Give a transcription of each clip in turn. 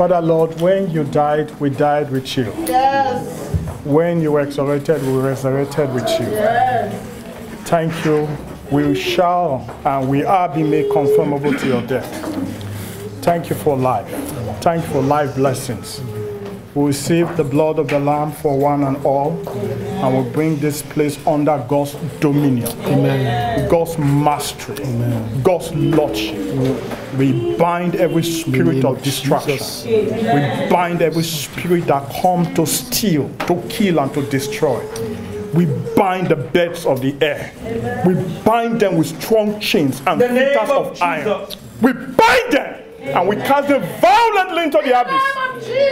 Father, Lord, when you died, we died with you. Yes. When you were resurrected, we resurrected with you. Yes. Thank you. We shall and we are being made conformable to your death. Thank you for life. Thank you for life blessings. We receive the blood of the Lamb for one and all, and we bring this place under God's dominion. Amen. God's mastery. Amen. God's lordship. We bind every spirit of distraction. We bind every spirit that comes to steal, to kill, and to destroy. We bind the birds of the air. We bind them with strong chains and fetters of iron. We bind them. And we cast them violently into the abyss.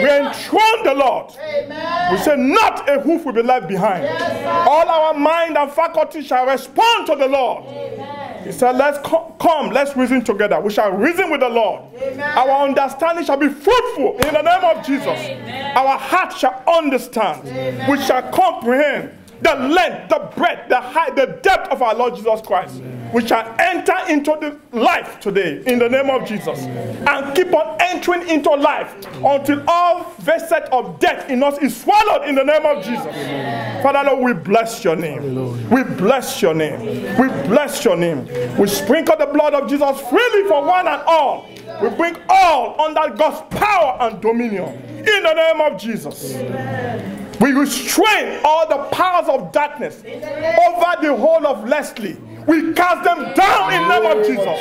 We enthrone the Lord. Amen. We say, not a hoof will be left behind. Yes, all our mind and faculty shall respond to the Lord. Amen. He said, let's come, let's reason together. We shall reason with the Lord. Amen. Our understanding shall be fruitful in the name of Jesus. Amen. Our heart shall understand. Amen. We shall comprehend the length, the breadth, the height, the depth of our Lord Jesus Christ. Amen. We shall enter into the life today in the name of Jesus. Amen. And keep on entering into life until all vested of death in us is swallowed in the name of Jesus. Amen. Father Lord, we bless your name. Hallelujah. We bless your name. We bless your name. We sprinkle the blood of Jesus freely for one and all. We bring all under God's power and dominion in the name of Jesus. Amen. We restrain all the powers of darkness over the whole of Leslie. We cast them down in the name of Jesus.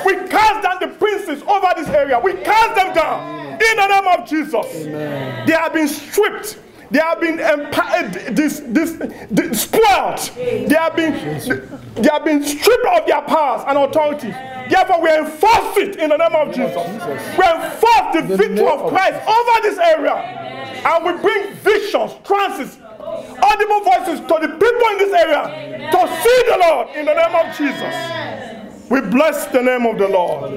We cast down the princes over this area. We cast them down in the name of Jesus. Amen. They have been stripped. They have been spoiled. They have been stripped of their powers and authority. Therefore, we enforce it in the name of Jesus. We enforce the victory of Christ over this area. And we bring visions, trances, audible voices to the people in this area to see the Lord in the name of Jesus. We bless the name of the Lord.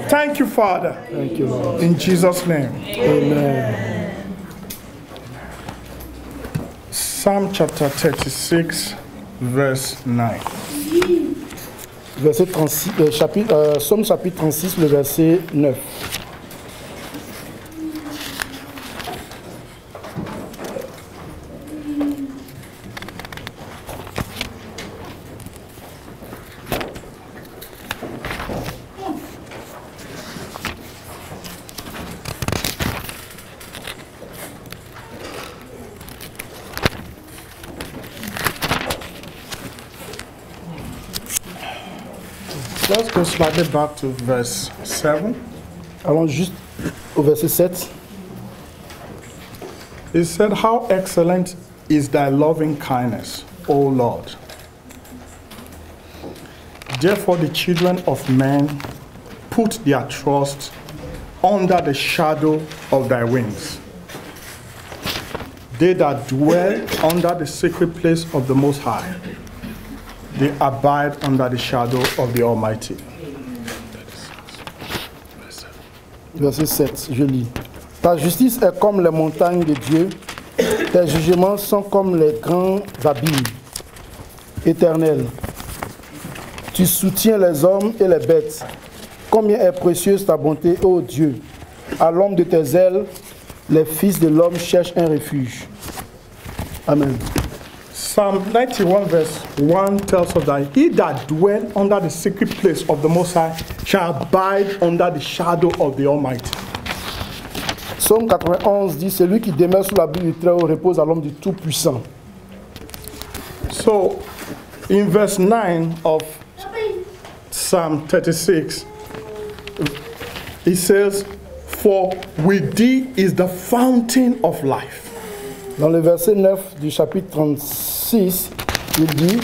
Thank you, Father. Thank you, Lord. In Jesus' name. Amen. Psalm chapter 36, verse 9. Verset 36, Psaume chapitre 36, le verset 9. Let's go slightly back to verse 7. Allons juste au verset 7. He said, how excellent is thy loving kindness, O Lord. Therefore the children of men put their trust under the shadow of thy wings. They that dwell under the secret place of the Most High, they abide under the shadow of the Almighty. Verset 7, je lis. Ta justice est comme les montagnes de Dieu, tes jugements sont comme les grands abîmes. Éternel, tu soutiens les hommes et les bêtes. Combien est précieuse ta bonté, ô Dieu. À l'ombre de tes ailes, les fils de l'homme cherchent un refuge. Amen. Psalm 91 verse 1 tells us that he that dwell under the secret place of the Most High shall abide under the shadow of the Almighty. Psaume 91 dit, celui qui demeure sous l'abri du Très-Haut repose à l'ombre du Tout-Puissant. So, in verse 9 of Psalm 36, it says, for with thee is the fountain of life. Dans le verset 9 du chapitre 36, il dit,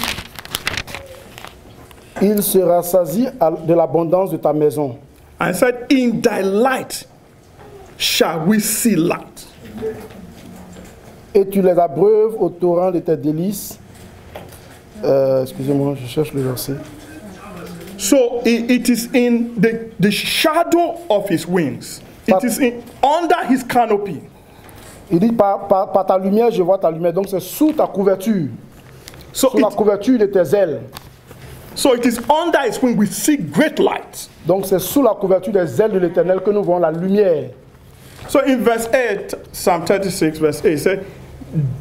il se rassasie de l'abondance de ta maison. And said, in thy light shall we see light. Et tu les abreuves au torrent de tes délices. Excusez-moi, je cherche le verset. So it is in the shadow of his wings. It is under his canopy. Il dit, par ta lumière, je vois ta lumière. Donc c'est sous ta couverture. Sous la couverture de tes ailes. So it is under his wing we see great light. Donc c'est sous la couverture des ailes de l'Éternel que nous voyons la lumière. So in verse 8, Psalm 36, verse 8, it says,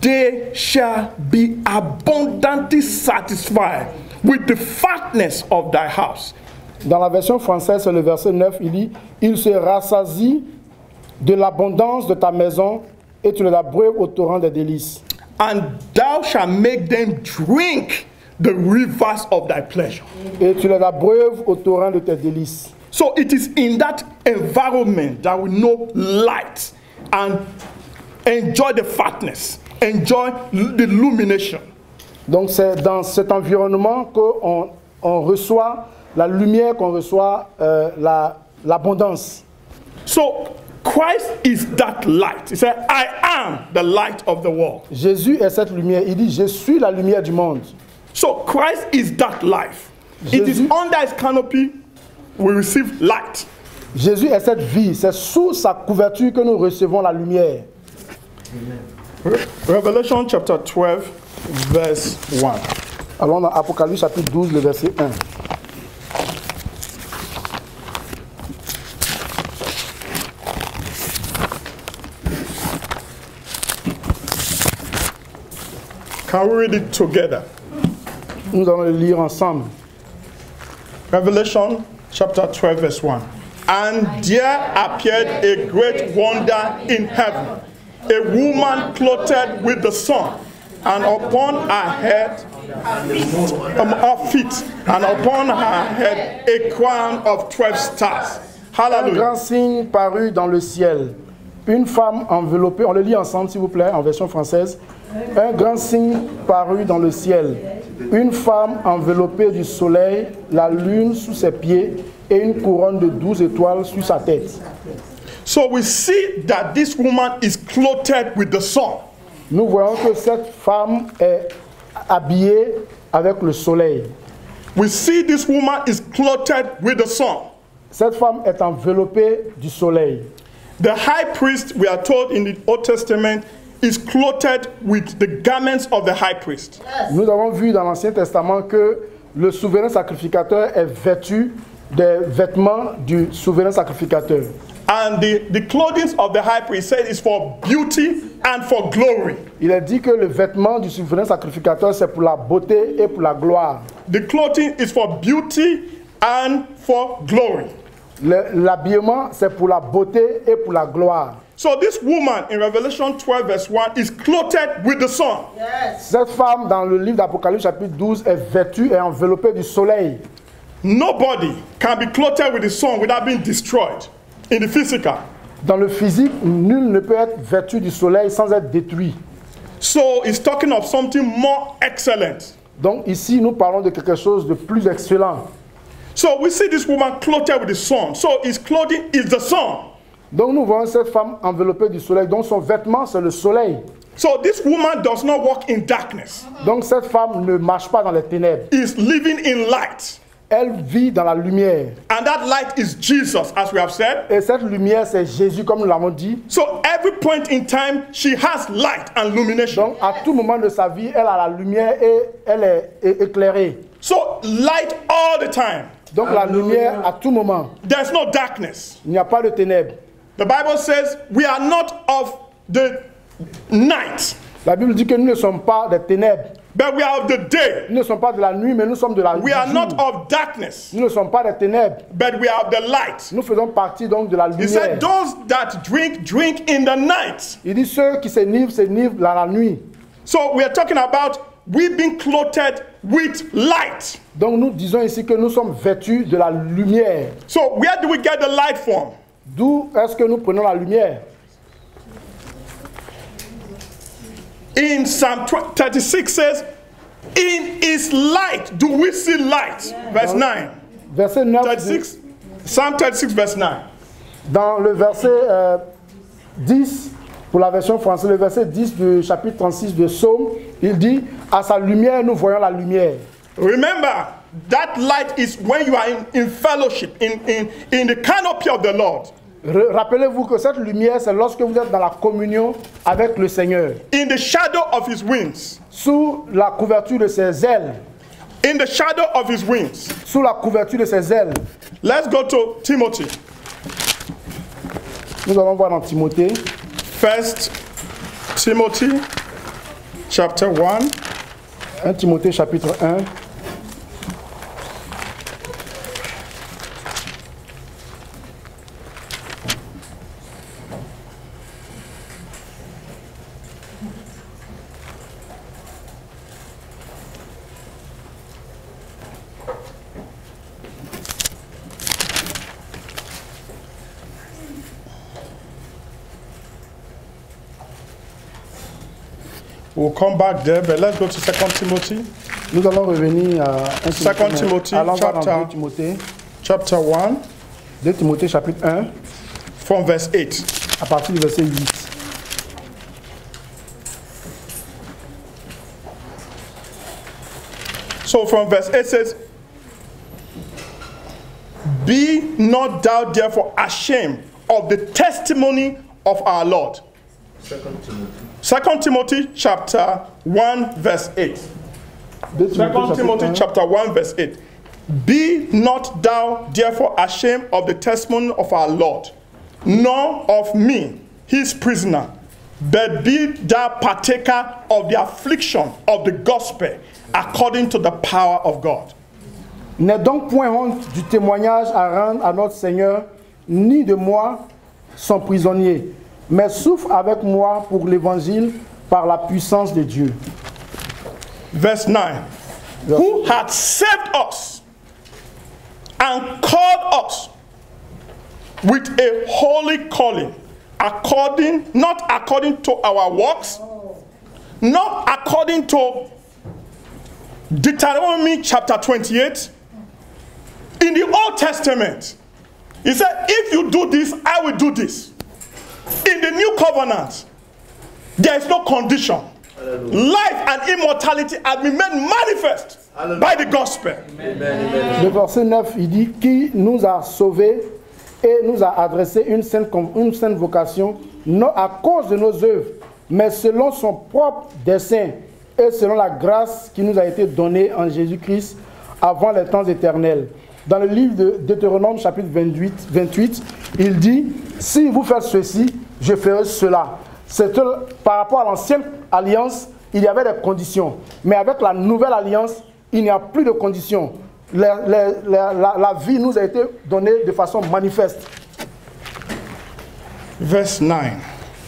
they shall be abundantly satisfied with the fatness of thy house. Dans la version française, c'est le verset 9, il dit, il se rassasie de l'abondance de ta maison et tu les abreuves au torrent des délices. And thou shalt make them drink the rivers of thy pleasure. Et tu les abreuves au torrent de tes délices. So it is in that environment that we know light and enjoy the fatness, enjoy the illumination. Donc c'est dans cet environnement qu'on reçoit la lumière, qu'on reçoit l'abondance. So Christ is that light. He said, I am the light of the world. Jésus est cette lumière. Il dit, je suis la lumière du monde. So Christ is that life. It is under his canopy we receive light. Jésus est cette vie. C'est sous sa couverture que nous recevons la lumière. Revelation chapter 12, verse 1. Allons dans Apocalypse chapitre 12, le verset 1. Can we read it together? Nous allons le lire ensemble. Revelation chapter 12, verse 1. And there appeared a great wonder in heaven, a woman clothed with the sun, and upon her head, her feet, and upon her head a crown of 12 stars. Un Hallelujah. grand signe parut dans le ciel. Une femme enveloppée, on le lit ensemble s'il vous plaît, en version française. Un grand signe parut dans le ciel. Une femme enveloppée du soleil, la lune sous ses pieds et une couronne de 12 étoiles sur sa tête. So we see that this woman is clothed with the sun. Nous voyons que cette femme est habillée avec le soleil. We see this woman is clothed with the sun. Cette femme est enveloppée du soleil. The high priest, we are told in the Old Testament, is clothed with the garments of the high priest. Nous avons vu dans l'Ancien Testament que le souverain sacrificateur est vêtu des vêtements du souverain sacrificateur. And the clothing of the high priest said is for beauty and for glory. Il est dit que le vêtement du souverain sacrificateur c'est pour la beauté et pour la gloire. The clothing is for beauty and for glory. L'habillement c'est pour la beauté et pour la gloire. So this woman in Revelation 12 verse 1 is clothed with the sun. Cette femme dans le livre d'Apocalypse chapitre 12 est vêtue et enveloppée du soleil. Nobody can be clothed with the sun without being destroyed in the physical. Dans le physique, nul ne peut être vêtu du soleil sans être détruit. So it's talking of something more excellent. Donc ici, nous parlons de quelque chose de plus excellent. So we see this woman clothed with the sun. So his clothing is the sun. Donc nous voyons cette femme enveloppée du soleil. Donc son vêtement, c'est le soleil. So this woman does not walk in darkness. Donc cette femme ne marche pas dans les ténèbres. Is living in light. Elle vit dans la lumière. And that light is Jesus, as we have said. Et cette lumière, c'est Jésus, comme nous l'avons dit. So every point in time, she has light and illumination. Donc à tout moment de sa vie, elle a la lumière et elle est éclairée. So light all the time. Donc la lumière à tout moment. There's no darkness. Il n'y a pas de ténèbres. The Bible says we are not of the night. La Bible dit que nous ne sommes pas des ténèbres. But we are of the day. Nous ne sommes pas de la nuit, mais nous sommes de la We are jour. not of darkness, Nous ne sommes pas des ténèbres. but we are of the light. Nous faisons partie donc de la He lumière. said, those that drink, drink in the night. Il dit ceux qui s'enivrent dans la nuit. So we are talking about we being clothed with light. Donc nous disons ici que nous sommes vêtus de la lumière. So where do we get the light from? D'où est-ce que nous prenons la lumière? In Psalm 36 says, in his light do we see light. Verse 9. Verset 9. 36, Psalm 36 verse 9. Dans le verset 10, pour la version française, le verset 10 du chapitre 36 de Psaume, il dit, à sa lumière, nous voyons la lumière. Remember, that light is when you are in fellowship, in the canopy of the Lord. Rappelez-vous que cette lumière, c'est lorsque vous êtes dans la communion avec le Seigneur. In the shadow of his wings. Sous la couverture de ses ailes. In the shadow of his wings. Sous la couverture de ses ailes. Let's go to Timothy. Nous allons voir dans Timothée. 1 Timothy chapter 1. 1 Timothée chapitre 1. We'll come back there, but let's go to 2 Timothy. Nous allons revenir à 2 Timothy, allons voir dans 2 Timothée, chapter 1, 2 Timothée chapitre 1, from verse 8. à partir du verset 8. So from verse 8 says, be not thou therefore ashamed of the testimony of our Lord. 2 Timothy chapter 1 verse 8. 2 Timothy chapter 1 verse 8. Be not thou therefore ashamed of the testimony of our Lord, nor of me, his prisoner, but be thou partaker of the affliction of the gospel according to the power of God. N'aie donc point honte du témoignage à rendre à notre Seigneur, ni de moi, son prisonnier, mais souffre avec moi pour l'évangile par la puissance de Dieu. Verse 9. Who hath saved us and called us with a holy calling, not according to our works, not according to Deuteronomy chapter 28. In the Old Testament, he said, if you do this, I will do this. In the New Covenant, there is no condition. Hallelujah. Life and immortality have been made manifest. Hallelujah. By the gospel. Le verset 9, il dit, qui nous a sauvés et nous a adressé une sainte vocation, non à cause de nos œuvres, mais selon son propre dessein et selon la grâce qui nous a été donnée en Jésus-Christ avant les temps éternels. Dans le livre de Deutéronome chapitre 28, il dit, si vous faites ceci, je ferai cela. C'est par rapport à l'ancienne alliance, il y avait des conditions. Mais avec la nouvelle alliance, il n'y a plus de conditions. La vie nous a été donnée de façon manifeste. Verse 9.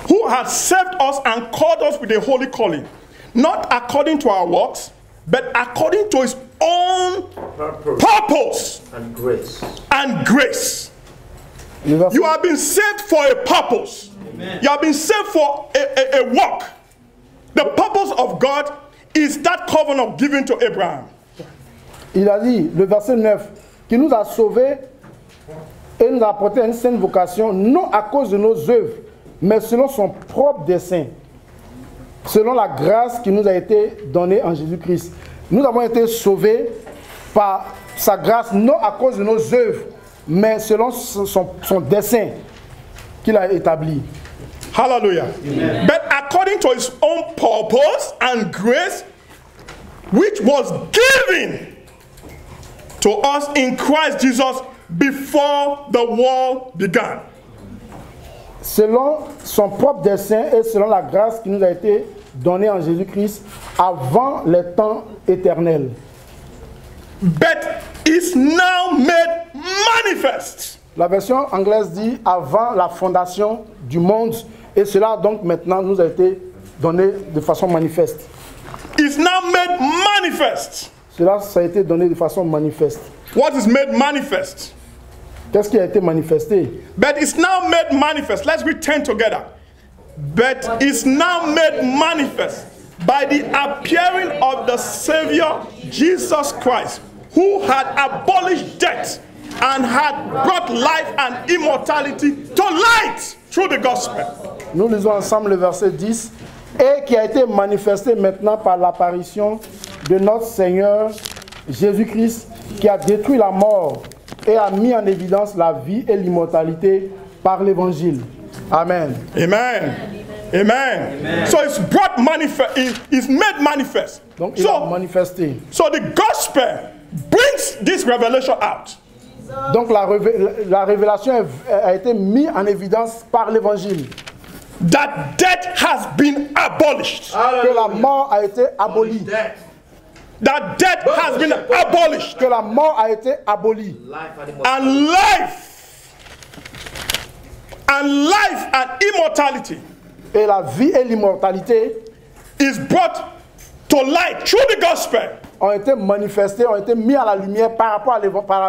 Who has saved us and called us with a holy calling, not according to our works, but according to his own purpose and grace. And grace. You have been saved for a purpose. Amen. You have been saved for a work. The purpose of God is that covenant given to Abraham. Il a dit, le verset 9, qui nous a sauvés et nous a apporté une sainte vocation, non à cause de nos œuvres, mais selon son propre dessein, selon la grâce qui nous a été donnée en Jésus-Christ. Nous avons été sauvés par sa grâce, non à cause de nos œuvres, mais selon son dessein qu'il a établi. Hallelujah. Amen. But according to his own purpose and grace, which was given to us in Christ Jesus before the world began. Selon son propre dessein et selon la grâce qui nous a été donnée en Jésus-Christ avant les temps éternels. But is now made manifest. La version anglaise dit avant la fondation du monde, et cela donc maintenant nous a été donné de façon manifeste. Is now made manifest. Cela ça a été donné de façon manifeste. What is made manifest? Qu'est-ce qui a été manifesté? But it's now made manifest. Let's read 10 together. But it's now made manifest by the appearing of the Savior Jesus Christ, who had abolished death and had brought life and immortality to light through the gospel. Nous lisons ensemble le verset 10. Et qui a été manifesté maintenant par l'apparition de notre Seigneur Jésus-Christ, qui a détruit la mort et a mis en évidence la vie et l'immortalité par l'évangile. Amen. Amen. Amen. Amen. So it's brought manifest. It's made manifest. Donc il a manifesté. So the gospel brings this revelation out. Donc la révélation a été mise en évidence par l'évangile. That death has been abolished. Que la mort a été abolie. That death has been abolished. Que la mort a été abolie. And life and immortality. Et la vie et l'immortalité is brought to light through the gospel. Ont été manifestés, ont été mis à la lumière par rapport à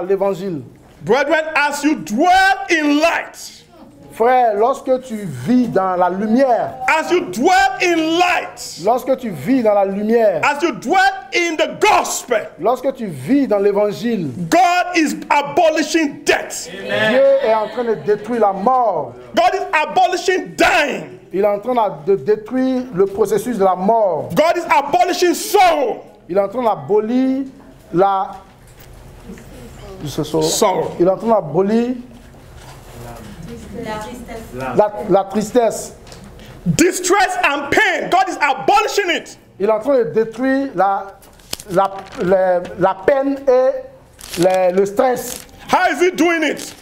l'évangile. Brethren, as you dwell in light, frère, lorsque tu vis dans la lumière, as you dwell in light, lorsque tu vis dans la lumière, as you dwell in the gospel, lorsque tu vis dans l'évangile, God is abolishing death. Dieu est en train de détruire la mort. God is abolishing dying. Il est en train de détruire le processus de la mort. God is abolishing sorrow. Il est en train d'abolir sorrow. Il est en train d'abolir la tristesse. Distress and pain. God is abolishing it. Il est en train de détruire la peine et le stress. How is he doing it?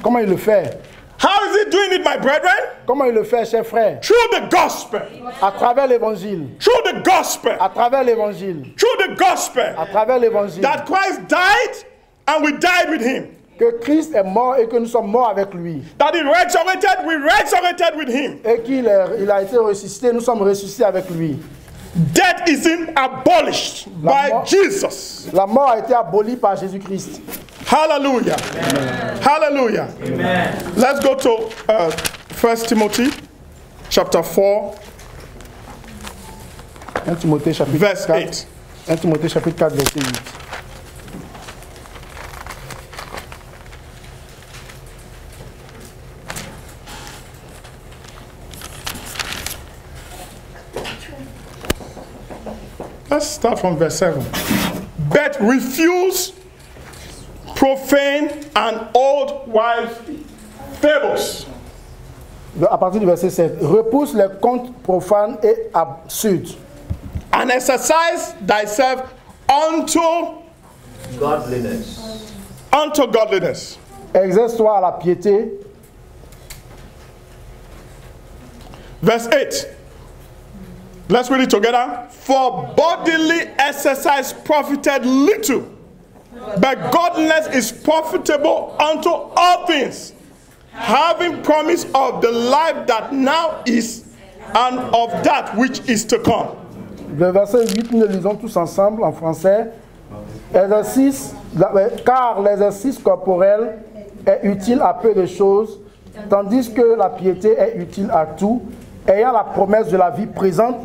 Comment il le fait? How is he doing it, my brethren? Comment il le fait, chers frères? Through the gospel. À travers l'évangile. Through the gospel. À travers l'évangile. Through the gospel. À travers l'évangile. That Christ died and we died with him. Que Christ est mort et que nous sommes morts avec lui. That he resurrected, we resurrected with him. Et qu'il a été ressuscité, nous sommes ressuscités avec lui. Death is abolished by Jesus. La mort a été abolie par Jésus-Christ. Hallelujah. Amen. Hallelujah. Amen. Let's go to 1 Timothy chapter 4. 1 Timothée chapitre verse 4. 8. 1 Timothée chapitre 4 verset 8. Let's start from verse 7. But refuse profane and old wives' fables. À partir du verset 7. Repousse les contes profanes et absurdes. And exercise thyself unto godliness. Unto godliness. Exerce-toi à la piété. Verse 8. Let's read it together. For bodily exercise profited little, but godliness is profitable unto all things, having promise of the life that now is and of that which is to come. Le verset 8, nous le lisons tous ensemble en français. Car l'exercice corporel est utile à peu de choses, tandis que la piété est utile à tout, ayant la promesse de la vie présente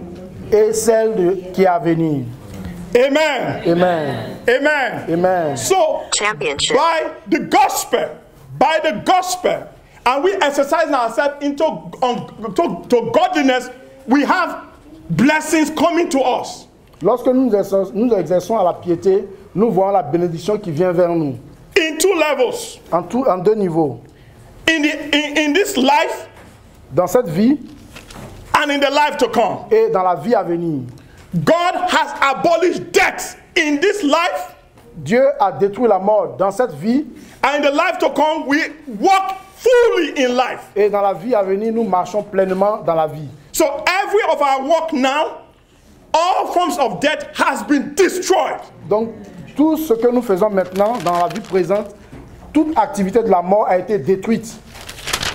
et celle qui est à venir. Amen. Amen. Amen. Amen. So, by the gospel, and we exercise ourselves to godliness, we have blessings coming to us. Lorsque nous exerçons à la piété, nous voyons la bénédiction qui vient vers nous. In two levels. En deux niveaux. In this life, dans cette vie, and in the life to come. Et dans la vie à venir. God has abolished death in this life. Dieu a détruit la mort dans cette vie. And in the life to come, we walk fully in life. Et dans la vie à venir, nous marchons pleinement dans la vie. So every of our walk now, all forms of death has been destroyed. Donc tout ce que nous faisons maintenant dans la vie présente, toute activité de la mort a été détruite.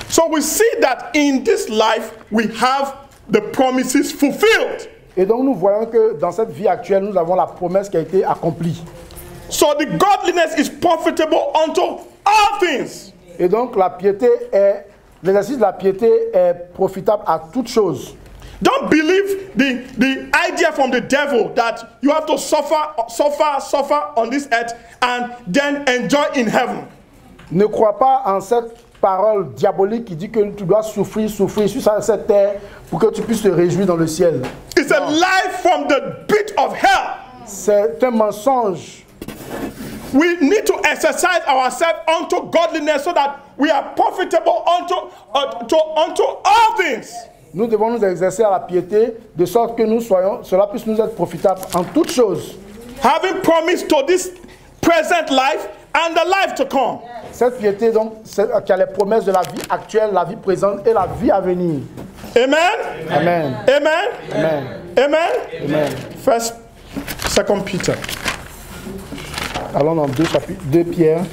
So we see that in this life we have the promises fulfilled. Et donc nous voyons que dans cette vie actuelle, nous avons la promesse qui a été accomplie. So the godliness is profitable unto all things. Et donc l'exercice de la piété est profitable à toutes choses. Don't believe the idea from the devil that you have to suffer on this earth and then enjoy in heaven. Ne crois pas en cette parole diabolique qui dit que tu dois souffrir sur cette terre pour que tu puisses te réjouir dans le ciel. It's a lie from the pit of hell. C'est un mensonge. We need to exercise ourselves unto godliness so that we are profitable unto all things. Nous devons nous exercer à la piété de sorte que cela puisse nous être profitable en toutes choses. Having promised to this present life and the life to come. Cette piété, donc, qui a les promesses de la vie actuelle, la vie présente et la vie à venir. Amen. Amen. Amen. Amen. Amen. Amen. First, 2 Peter. Allons dans 2 Pierre.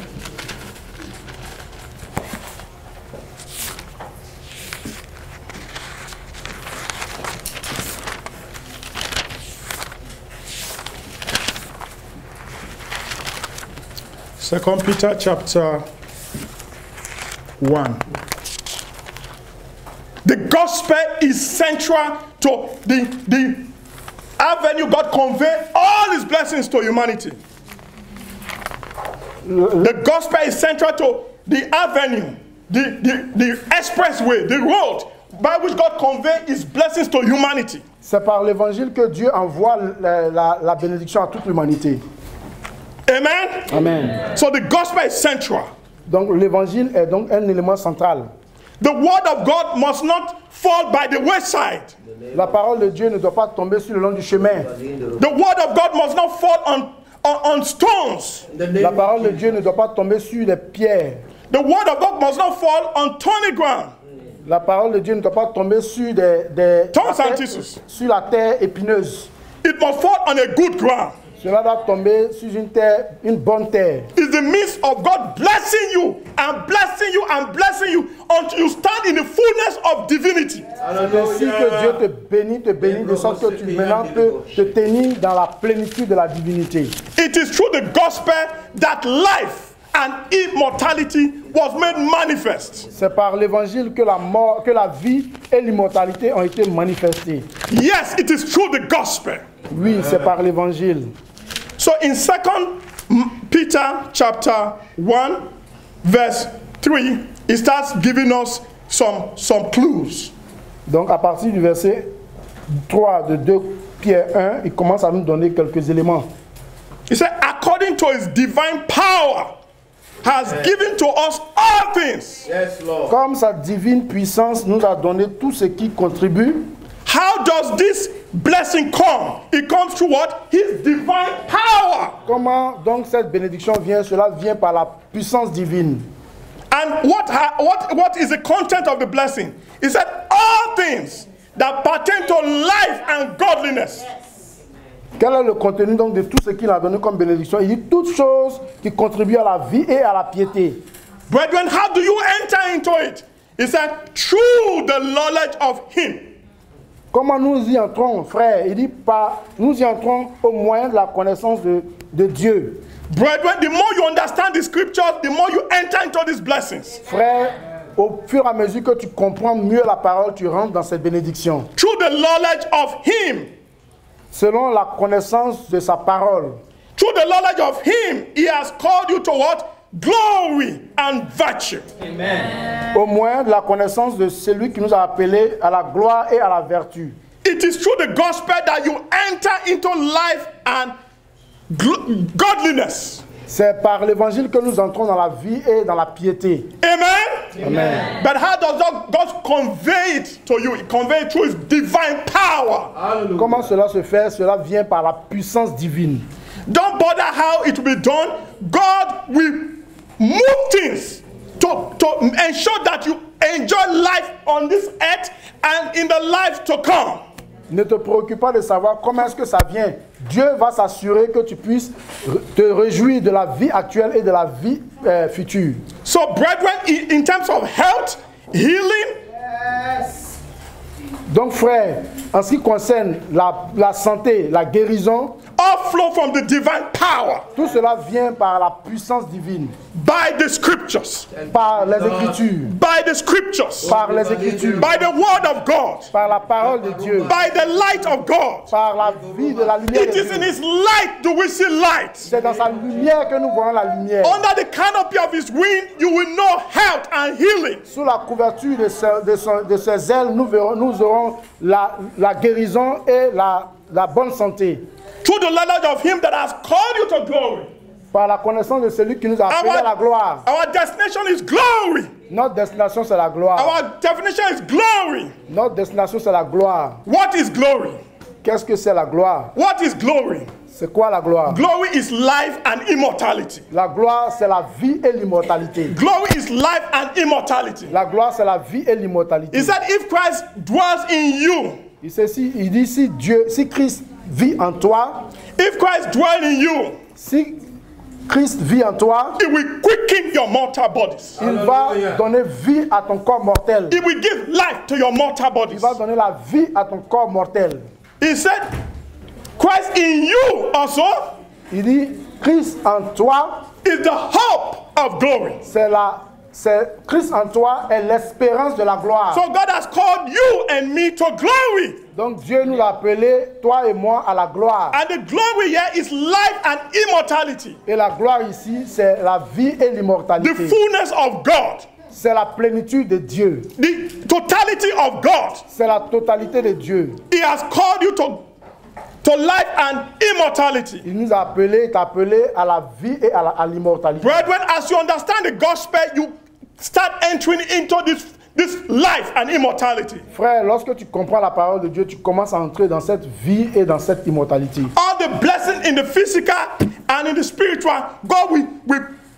Second Peter chapter 1. The gospel is central to the avenue God conveys all his blessings to humanity. The gospel is central to the avenue, the expressway, the road by which God conveys his blessings to humanity. C'est par l'évangile que Dieu envoie la bénédiction à toute l'humanité. Amen. Amen. So the gospel is central. Donc l'évangile est donc un élément central. The word of God must not fall by the wayside. La parole de Dieu ne doit pas tomber sur le long du chemin. The word of God must not fall on stones. La parole de Dieu ne doit pas tomber sur les pierres. The word of God must not fall on thorny ground. La parole de Dieu ne doit pas tomber sur sur la terre épineuse. It must fall on a good ground. Cela doit tomber sur une bonne terre. It's the means of God blessing you and blessing you and blessing you until you stand in the fullness of divinity. C'est ainsi que Dieu te bénit de sorte que tu maintenant peux te tenir dans la plénitude de la divinité. It is through the gospel that life and immortality was made manifest. C'est par l'évangile que la vie et l'immortalité ont été manifestées. Yes, it is through the gospel. Oui, c'est par l'évangile. So in 2 Peter chapter 1 verse 3, it starts giving us some clues. Donc à partir du verset 3 de 2 Pierre 1, il commence à nous donner quelques éléments. He said, according to his divine power, has given to us all things. Yes, Lord. Comme sa divine puissance nous a donné tout ce qui contribue. How does this blessing come? It comes through what? His divine power. Comment donc cette bénédiction vient? Cela vient par la puissance divine. And what is the content of the blessing? He said, all things that pertain to life and godliness. Quel est le contenu donc de tout ce qu'il a donné comme bénédiction? Il dit toutes choses qui contribuent à la vie et à la piété. Brethren, how do you enter into it? He said, through the knowledge of him. Comment nous y entrons, frère? Il dit pas, nous y entrons au moyen de la connaissance de Dieu. Brethren, the more you understand the scriptures, the more you enter into these blessings. Frère, au fur et à mesure que tu comprends mieux la parole, tu rentres dans cette bénédiction. Through the knowledge of him. Selon la connaissance de sa parole. Through the knowledge of him, he has called you to what? Glory and virtue. Amen. Au moyen de la connaissance de celui qui nous a appelés à la gloire et à la vertu. It is through the gospel that you enter into life and godliness. C'est par l'évangile que nous entrons dans la vie et dans la piété. Amen? Amen. But how does God convey it to you? It conveys it through his divine power. Hallelujah. Comment cela se fait? Cela vient par la puissance divine. Don't bother how it will be done. God will move things to ensure that you enjoy life on this earth and in the life to come. Ne te préoccupe pas de savoir comment est-ce que ça vient. Dieu va s'assurer que tu puisses te réjouir de la vie actuelle et de la vie future. So, brethren, in terms of health, healing, donc, frère, en ce qui concerne la santé, la guérison, all flow from the divine power. Tout cela vient par la puissance divine. By the scriptures. Par les Écritures. By the scriptures. Par les Écritures. By the word of God. Par la parole de Dieu. By the light of God. Par la vie de la lumière It de is Dieu. in his light do we see light. C'est dans sa lumière que nous voyons la lumière. Under the canopy of his wing, you will know health and healing. Sous la couverture de ses ailes, nous aurons la guérison et la bonne santé. Through the knowledge of him that has called you to glory. Par la connaissance de celui qui nous a appelés à la gloire. Our destination is glory. Notre destination, c'est la gloire. Our definition is glory. Notre destination, c'est la gloire. What is glory? Qu'est-ce que c'est la gloire? What is glory? C'est quoi la gloire? Glory is life and immortality. La gloire, c'est la vie et l'immortalité. Glory is life and immortality. La gloire, c'est la vie et l'immortalité. He said, if Christ dwells in you, Il dit si Christ vit en toi, if Christ dwells in you, si Christ vit en toi, it will quicken your mortal bodies. il va donner vie à ton corps mortel. It will give life to your mortal Il bodies. va donner la vie à ton corps mortel. He said, Christ in you also Il dit, Christ en toi, is the hope of glory. Christ en toi est l'espérance de la gloire. So God has called you and me to glory. Donc Dieu nous a appelés, toi et moi, à la gloire. And the glory here is life and immortality. Et la gloire ici, c'est la vie et The l'immortalité. fullness of God. C'est la plénitude de Dieu. The totality of God. C'est la totalité de Dieu. He has called you to life and immortality. Il nous a appelés, à la vie et à l'immortalité. Brethren, as you understand the gospel, you start entering into this life and immortality. Frère, lorsque tu comprends la parole de Dieu, tu commences à entrer dans cette vie et dans cette immortalité. All the blessing in the physical and in the spiritual, God will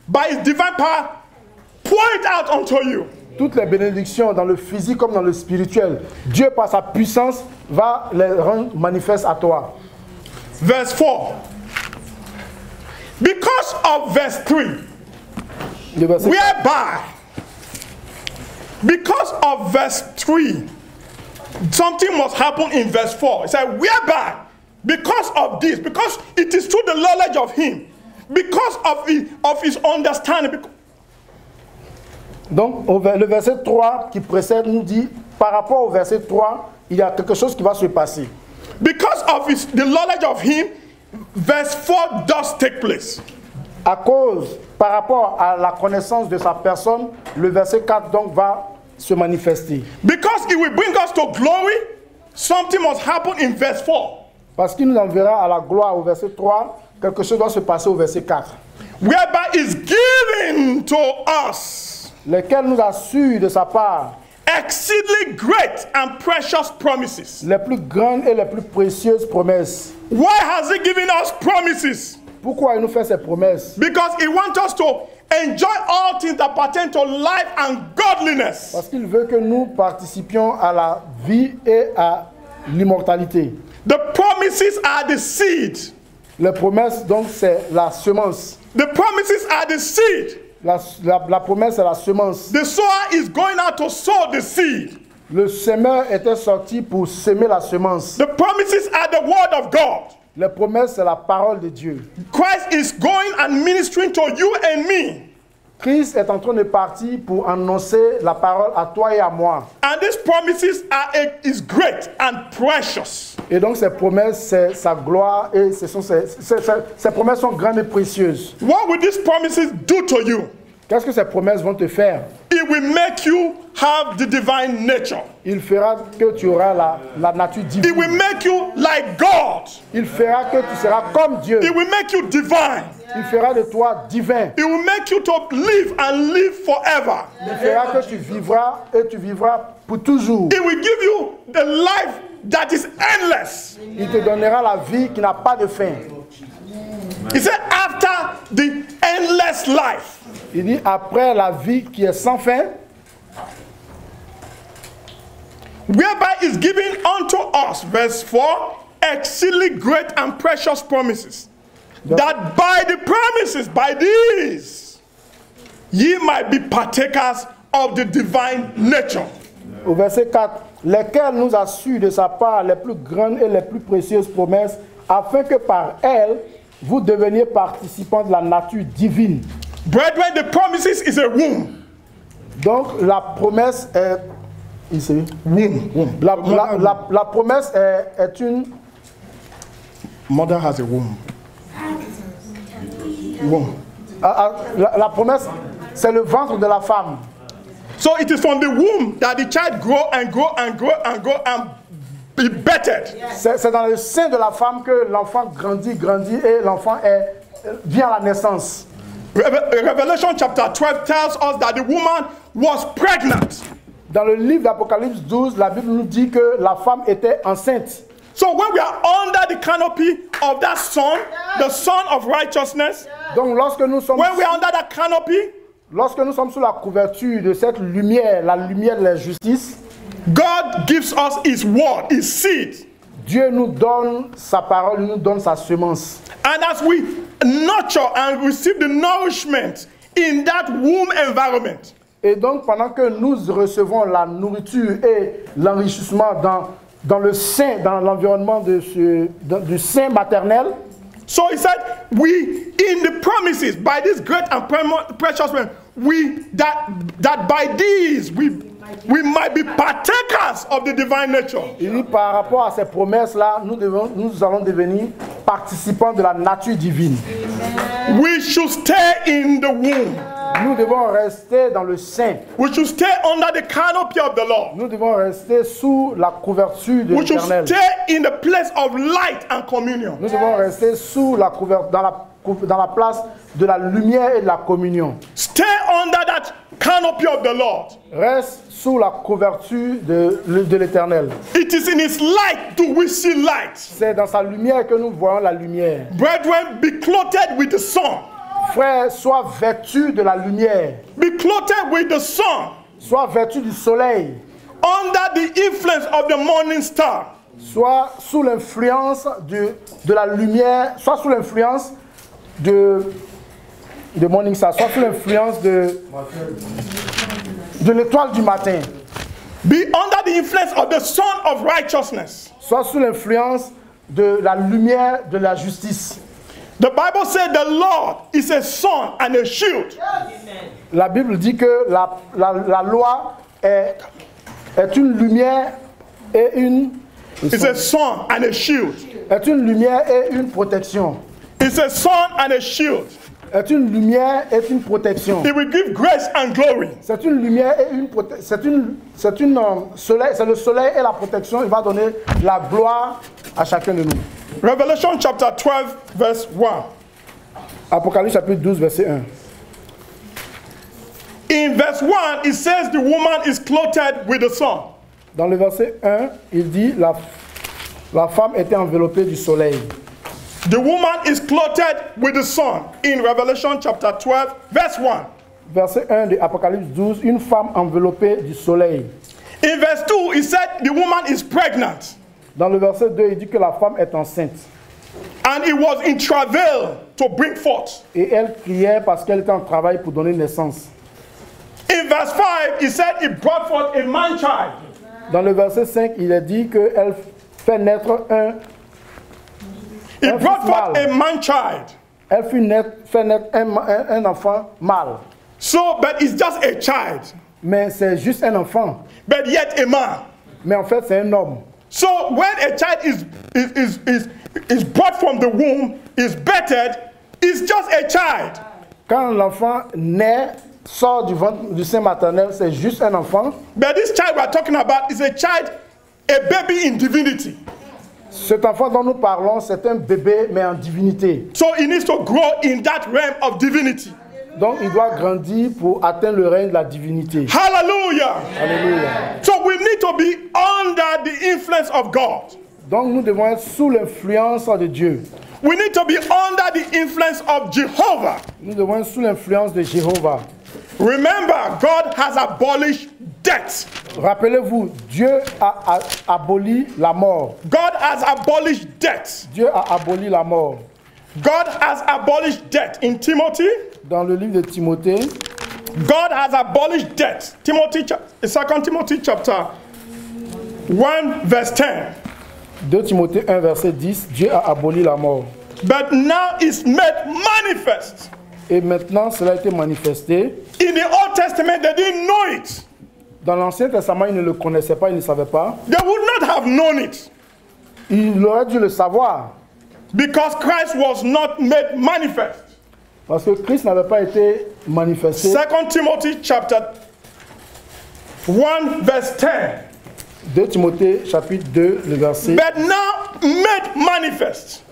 by His divine power, pour it out unto you. Toutes les bénédictions dans le physique comme dans le spirituel, Dieu par sa puissance va les rendre manifestes à toi. Verse 4. Because of verse 3, Le verset whereby, because of verse 3, something must happen in verse 4. It said, whereby, because of this, because it is through the knowledge of Him, because of His understanding. Donc, le verset 3 qui précède nous dit, par rapport au verset 3, il y a quelque chose qui va se passer. Because of the knowledge of Him, verse 4 does take place. À cause, par rapport à la connaissance de sa personne, le verset 4 donc va se manifester. Because it will bring us to glory, something must happen in verse 4. Parce qu'il nous enverra à la gloire au verset 3, quelque chose doit se passer au verset 4. Whereby is given to us Lesquels nous assurent de sa part exceedingly great and precious promises. les plus grandes et les plus précieuses promesses. Why has He given us promises? Pourquoi il nous fait ces promesses? Because He wants us to enjoy all things that pertain to life and godliness. Parce qu'il veut que nous participions à la vie et à l'immortalité. The promises are the seed. Les promesses, donc, c'est la semence. The promises are the seed. La promesse, c'est la semence. The sower is going out to sow the seed. Le semeur était sorti pour semer la semence. The promises are the word of God. Les promesses, c'est la parole de Dieu. Christ is going and ministering to you and me. Christ est en train de partir pour annoncer la parole à toi et à moi. And these promises is great and precious. Et donc ces promesses, c'est sa gloire et ces promesses sont grandes et précieuses. What will these promises do to you? Qu'est-ce que ces promesses vont te faire? It will make you have the divine nature. Il fera que tu auras la nature divine. It will make you like God. Il fera que tu seras comme Dieu. It will make you divine. Il fera de toi divin. It will make you to live and live forever. Il fera que tu vivras et tu vivras pour toujours. It will give you the life that is endless. Il te donnera la vie qui n'a pas de fin. He said, after the endless life. Il dit après la vie qui est sans fin. Whereby is given unto us, verse 4, exceedingly great and precious promises. That by the promises, by these, ye might be partakers of the divine nature. Au verset 4, lesquels nous assurent de sa part les plus grandes et les plus précieuses promesses, afin que par elles, vous deveniez participants de la nature divine. Brethren, the promises is a womb. Donc la promesse est ici. Womb. La promesse est une. Mother has a womb. Womb. La promesse, c'est le ventre de la femme. So it is from the womb that the child grow and grow and grow and grow and be bettered. C'est dans le sein de la femme que l'enfant grandit et l'enfant vient à la naissance. Revelation chapter 12 tells us that the woman was pregnant. Dans le livre d'Apocalypse 12, la Bible nous dit que la femme était enceinte. So when we are under the canopy of that sun, the sun of righteousness, Donc lorsque nous sommes when we are under that canopy, sous la couverture de cette lumière, la lumière de la justice, God gives us His word, His seed. Dieu nous donne sa parole, il nous donne sa semence. And as we nurture and receive the nourishment in that womb environment, Et donc pendant que nous recevons la nourriture et l'enrichissement dans le sein, dans l'environnement du sein maternel, so he said, we in the promises by this great and precious one, that by these we might be partakers of the divine nature. il dit par rapport à ces promesses-là, nous allons devenir participants de la nature divine. We should stay in the womb. Nous devons rester dans le sein. We should stay under the canopy of the Lord. Nous devons rester sous la couverture de We should l'Éternel. stay in the place of light and communion. Nous devons rester sous la couverture, dans la place de la lumière et de la communion. Stay under that canopy of the Lord. Reste sous la couverture de l'Éternel. It is in His light do we see light. C'est dans sa lumière que nous voyons la lumière. Brethren, be clothed with the sun. Frère, sois vêtu de la lumière. Be clothed with the sun. Sois vêtu du soleil. Under the influence of the morning star. Sois sous l'influence de la lumière. Sois sous l'influence de morning star. Sois sous l'influence de l'étoile du matin. Be under the influence of the sun of righteousness. Sois sous l'influence de la lumière de la justice. The Bible said the Lord is a sun and a shield. La Bible dit que la loi est une lumière et une... It's a sun and a shield. Est une lumière et une protection. It's a sun and a shield. Est une lumière et une protection. It will give grace and glory. C'est une lumière et une protection. C'est le soleil et la protection. Il va donner la gloire à chacun de nous. Revelation chapter 12 verse 1. Apocalypse chapitre 12 verset 1. In verse 1 it says the woman is clothed with the sun. Dans le verset 1, il dit la femme était enveloppée du soleil. The woman is clothed with the sun in Revelation chapter 12 verse 1. Verset 1 de Apocalypse 12, une femme enveloppée du soleil. In verse 2 it said the woman is pregnant. Dans le verset 2, il dit que la femme est enceinte. And it was in travail to bring forth. Et elle criait parce qu'elle était en travail pour donner naissance. In verse 5 it said it brought forth a man child. Dans le verset 5, il est dit qu'elle fait naître It brought forth a man child. Elle fait naître un enfant mâle. So, but it's just a child. Mais c'est juste un enfant. But yet a man. Mais en fait, c'est un homme. So when a child is brought from the womb, is birthed, it's just a child. Quand l'enfant naît, sort du ventre du sein maternel, c'est juste un enfant. But this child we're talking about is a child, a baby in divinity. Cet enfant dont nous parlons, c'est un bébé, mais en divinité. So he needs to grow in that realm of divinity. Donc il doit grandir pour atteindre le règne de la divinité. Hallelujah. Alléluia. So we need to be under the influence of God. Donc nous devons être sous l'influence de Dieu. We need to be under the influence of Jehovah. Nous devons être sous l'influence de Jéhovah. Remember, God has abolished death. Rappelez-vous, Dieu a aboli la mort. God has abolished death. Dieu a aboli la mort. God has abolished death. In Timothy, dans le livre de Timothée, God has abolished death. 2 Timothy chapter 1 verse 10. 2 Timothée 1 verset 10, Dieu a aboli la mort. But now it's made manifest. Et maintenant, cela a été manifesté. In the Old Testament, they didn't know it. Dans l'Ancien Testament, ils ne le connaissaient pas, ils ne savaient pas. They would not have known it. Ils auraient dû le savoir. Because Christ was not made manifest. Parce que Christ n'avait pas été manifesté. 2 Timothy chapter 1 verse 10. 2 Timothée chapitre 2, le verset. But now made manifest.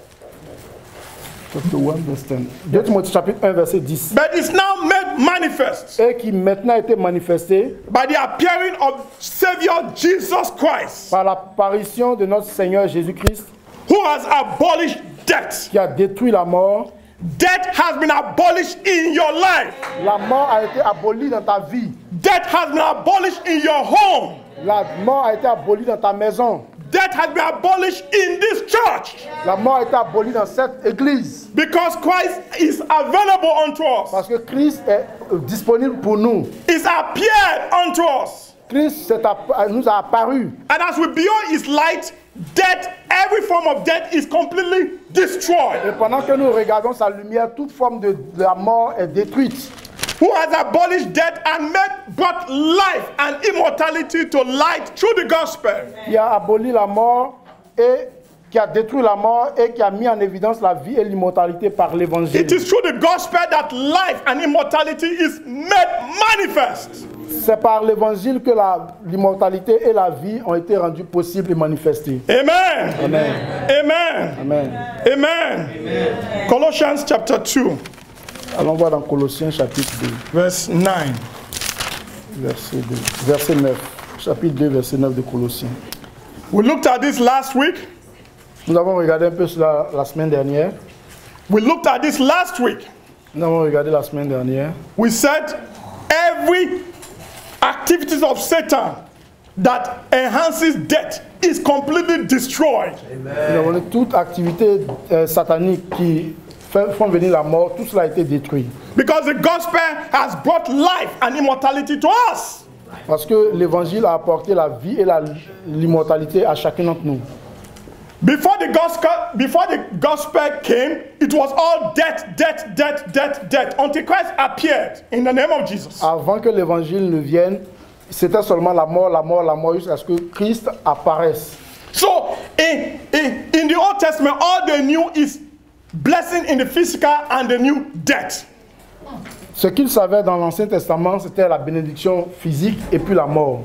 Chapter 1 verse 10. 2 Timothée chapitre 1 verset 10. But it's now made made manifest et qui maintenant a été manifesté by the appearing of Savior Jesus Christ, par l'apparition de notre Seigneur Jésus-Christ who has abolished death. qui a détruit la mort. Death has been abolished in your life. La mort a été abolie dans ta vie. Death has been abolished in your home. La mort a été abolie dans ta maison. Death has been abolished in this church. La mort a été abolie dans cette église. Because Christ is available unto us. Parce que Christ est disponible pour nous. He's appeared unto us. Christ nous a apparu. And as we behold his light, death, every form of death is completely destroyed. Et pendant que nous regardons sa lumière, toute forme de la mort est détruite. Who has abolished death and brought life and immortality to light through the gospel. Qui a aboli la mort et qui a détruit la mort et qui a mis en évidence la vie et l'immortalité par l'évangile. It is through the gospel that life and immortality is made manifest. C'est par l'évangile que l'immortalité et la vie ont été rendues possibles et manifestées. Amen. Amen. Amen. Amen. Amen. Colossians chapter 2. Allons voir dans Colossiens chapitre 2, Verse 9. verset 9. Chapitre 2, verset 9 de Colossiens. We looked at this last week. Nous avons regardé un peu cela la semaine dernière. We looked at this last week. Nous avons regardé la semaine dernière. We said every activities of Satan that enhances death is completely destroyed. Nous avons dit toute activité satanique qui font venir la mort, tout cela a été détruit. Because the gospel has brought life and immortality to us. Parce que l'évangile a apporté la vie et l'immortalité à chacun d'entre nous. Before the gospel came, it was all death, death, death, death, death, until Christ appeared in the name of Jesus. Avant que l'évangile ne vienne, c'était seulement la mort, la mort, la mort, jusqu'à ce que Christ apparaisse. So, in the Old Testament, all they knew is blessing in the physical and the new death. Ce qu'ils savaient dans l'Ancien Testament, c'était la bénédiction physique et puis la mort.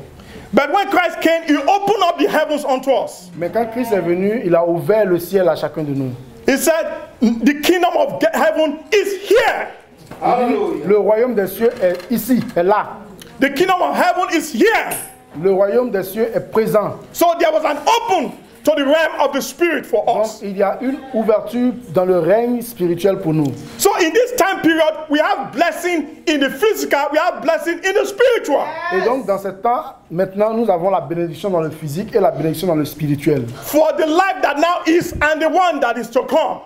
But when Christ came, he opened up the heavens unto us. Mais quand Christ est venu, il a ouvert le ciel à chacun de nous. He said, the kingdom of heaven is here. Le royaume des cieux est ici, est là. The kingdom of heaven is here. Le royaume des cieux est présent. So there was an open to the realm of the spirit for Donc, us. il y a une ouverture dans le règne spirituel pour nous. So in this time period, we have blessing in the physical, we have blessing in the spiritual. Et donc, dans ce temps, maintenant, nous avons la bénédiction dans le physique et la bénédiction dans le spirituel. For the life that now is and the one that is to come.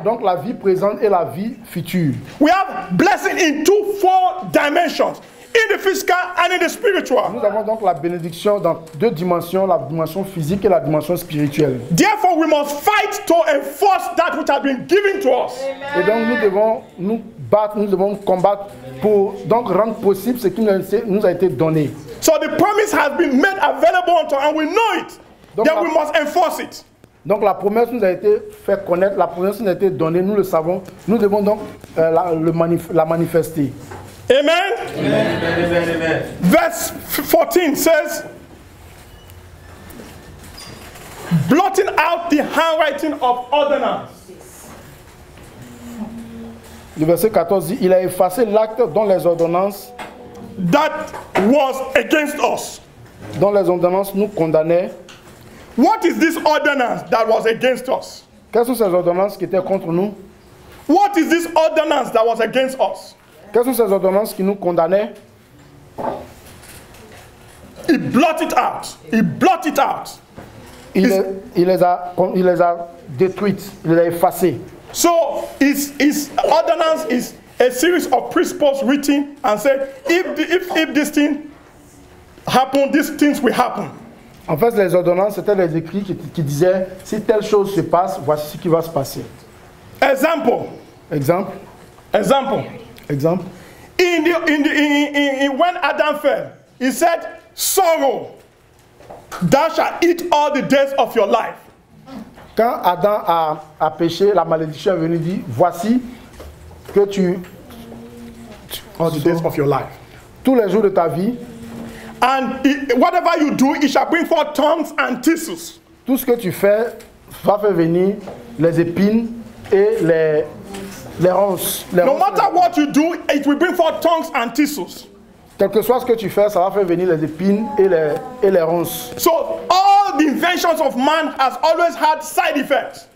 Donc, la vie présente et la vie future. We have blessing in four dimensions. In the physical and in the spiritual. Nous avons donc la bénédiction dans deux dimensions, la dimension physique et la dimension spirituelle. Therefore, we must fight to enforce that which has been given to us. Et donc, nous devons nous battre, nous devons combattre pour donc rendre possible ce qui nous a été donné. So the promise has been made available unto us, and we know it. Donc, Then we must enforce it. Donc la promesse nous a été fait connaître, la promesse nous a été donnée, nous le savons. Nous devons donc la manifester. Amen? Amen, amen, amen. Verse 14 says, blotting out the handwriting of ordinance. Le verset 14 dit, il a effacé l'acte dont les ordonnances That was against us. Nous condamnaient. What is this ordinance that was against us? Quelles sont ces ordonnances qui étaient contre nous? What is this ordinance that was against us? Quelles sont ces ordonnances qui nous condamnaient? He blotted out. He blotted out. Il les a détruites, il les a effacées. So his ordinance is a series of principles written and said, if this thing happen, these things will happen. En fait, les ordonnances, c'était les écrits qui disaient, si telle chose se passe, voici ce qui va se passer. Example. Exemple. When Adam fell, he said, sorrow, thou shalt eat all the days of your life. Quand Adam a péché, la malédiction est venue dire, voici que All the days of your life. tous les jours de ta vie, and whatever you do, it shall bring forth thorns and thistles. tout ce que tu fais va faire venir les épines et les ronces. No matter what you do, it will bring forth tongues and thistles. Quel que soit ce que tu fais, ça va faire venir les épines et les ronces. So all the inventions of man has always had side effects.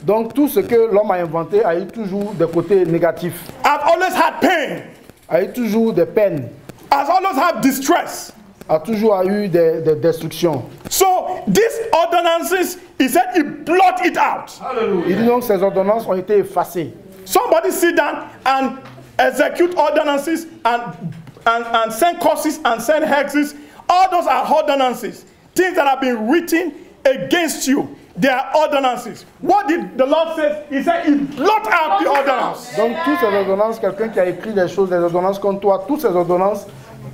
Donc tout ce que l'homme a inventé a eu toujours des côtés négatifs. I've always had pain. A eu toujours des peines. Has always had distress. A toujours eu des destructions. So these ordinances, he said, he blot it out. Il dit donc que ces ordonnances ont été effacées. Somebody sit down and execute ordinances and send curses and send hexes. All those are ordinances. Things that have been written against you. They are ordinances. What did the Lord say? He said he blot out the ordinance. Donc toutes ces ordonnances, quelqu'un qui a écrit des choses, des ordonnances contre toi, toutes ces ordonnances,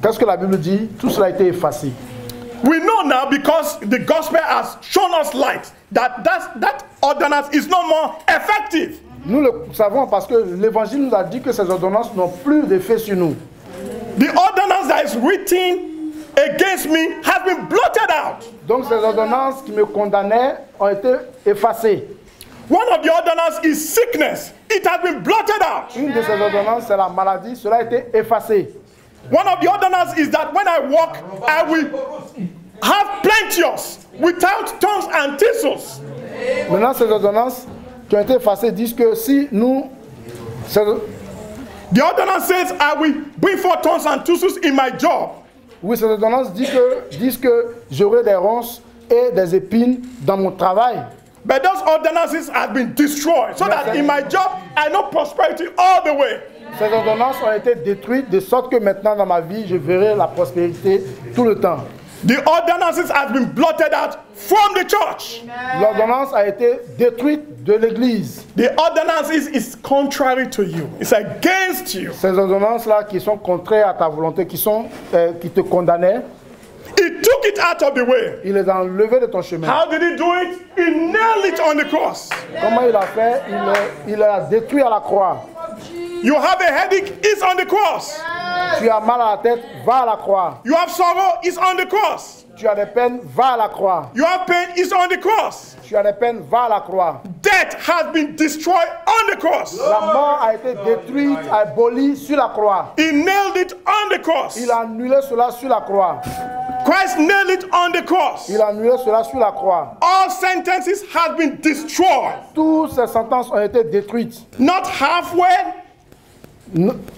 qu'est-ce que la Bible dit? Tout cela a été effacé. We know now because the gospel has shown us light that that ordinance is no more effective. Nous le savons parce que l'évangile nous a dit que ces ordonnances n'ont plus d'effet sur nous. The ordinance that is written against me has been blotted out. Donc ces ordonnances qui me condamnaient ont été effacées. One of the ordinances is sickness. It has been blotted out. Une de ces ordonnances, c'est la maladie. Cela a été effacé. One of the ordinances is that when I walk, I will have plenteous without tongues and thistles. Maintenant, ces ordonnances qui ont été effacées disent que si nous... The ordinance says I will bring forth tongues and thistles in my job. Oui, ces ordonnances disent que j'aurai des ronces et des épines dans mon travail. But those ordinances have been destroyed so that in my job I know prosperity all the way. Ces ordonnances ont été détruites de sorte que maintenant dans ma vie, je verrai la prospérité tout le temps. The ordinances have been blotted out from the church. L'ordonnance a été détruite de l'église. The ordinances is contrary to you. It's against you. Ces ordonnances-là qui sont contraires à ta volonté, qui te condamnaient, He took it out of the way. il les a enlevés de ton chemin. How did he do it? He nailed it on the cross. Comment il a fait? Il l'a détruit à la croix. You have a headache, it's on the cross. Tu as mal à la tête, va à la croix. You have sorrow, it's on the cross. Tu as des peines, va à la croix. You have pain, it's on the cross. Tu as des peines, va à la croix. Death has been destroyed on the cross. La mort a été détruite, abolie sur la croix. He nailed it on the cross. Il a annulé cela sur la croix. Christ nailed it on the cross. Il a annulé cela sur la croix. All sentences have been destroyed. Toutes ces sentences ont été détruites. Not halfway,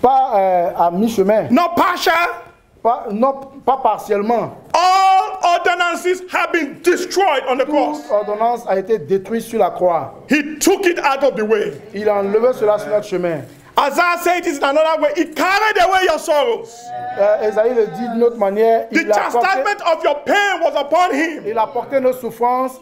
Pas à mi-chemin, not partial. pas partiellement. All ordinances have been destroyed on the cross. Toute ordonnance a été détruite sur la croix. He took it out of the way. Il a enlevé cela sur notre chemin. Isaiah said it in another way. He carried away your sorrows. Esaïe le dit d'une autre manière. The chastisement of your pain was upon him. Il a porté nos souffrances.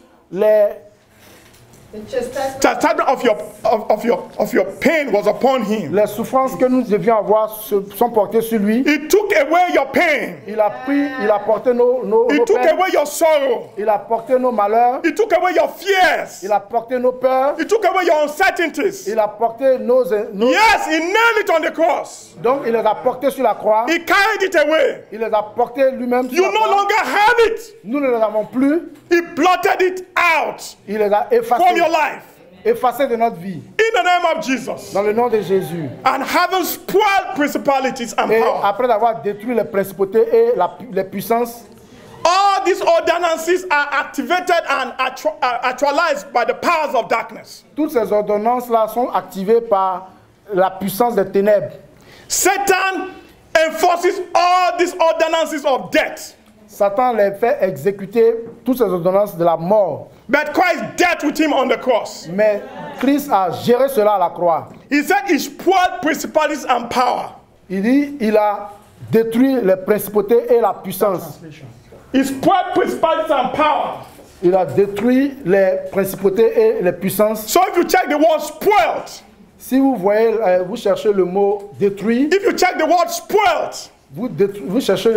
Chastisement of your pain was upon him. Les souffrances que nous devions avoir sont portées sur lui. He took away your pain. Il a porté nos He took peines. away your sorrow. Il a porté nos malheurs. He took away your fears. Il a porté nos peurs. He took away your uncertainties. Il a porté nos... Yes, he nailed it on the cross. Donc il les a portés sur la croix. He carried it away. Il les a portés lui-même sur You la no croix. longer have it. Nous ne les avons plus. He blotted it out Il les a from your life. effacés de notre vie. In the name of Jesus. Dans le nom de Jésus. And having spoiled principalities and Et power. après avoir détruit les principautés et les puissances, All these ordinances are activated and actualized by the powers of darkness. toutes ces ordonnances-là sont activées par la puissance des ténèbres. Satan enforces all these ordinances of death. Satan les fait exécuter toutes ces ordonnances de la mort. But Christ dealt with him on the cross. Mais Christ a géré cela à la croix. He said he spoiled principalities and power. Il dit, il a détruit les principautés et la puissance. He spoiled principalities and power. Il a détruit les principautés et les puissances. So if you check the word spoiled, Si vous voyez, vous cherchez le mot détruit, if you check the word spoiled, vous cherchez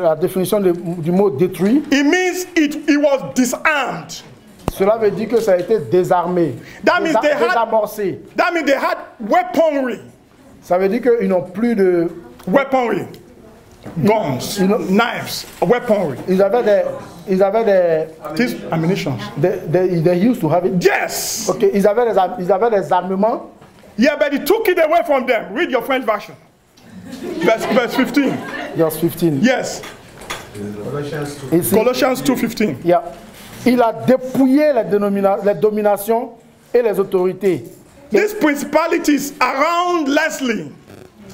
la définition du mot détruit, it means it was disarmed. cela veut dire que ça a été désarmé, That means they had- désamorcé. That means they had weaponry. Ça veut dire qu'ils n'ont plus de... Weaponry. guns, knives, weaponry. Ils avaient des These ammunitions. they used to have it. Yes. Ok, ils avaient des armements. Yeah, but he took it away from them. Read your French version. Verse 15. Verse 15. Yes. Ici, Colossians 2:15. yeah. Il a dépouillé les dominations et les autorités. These principalities around Leslie,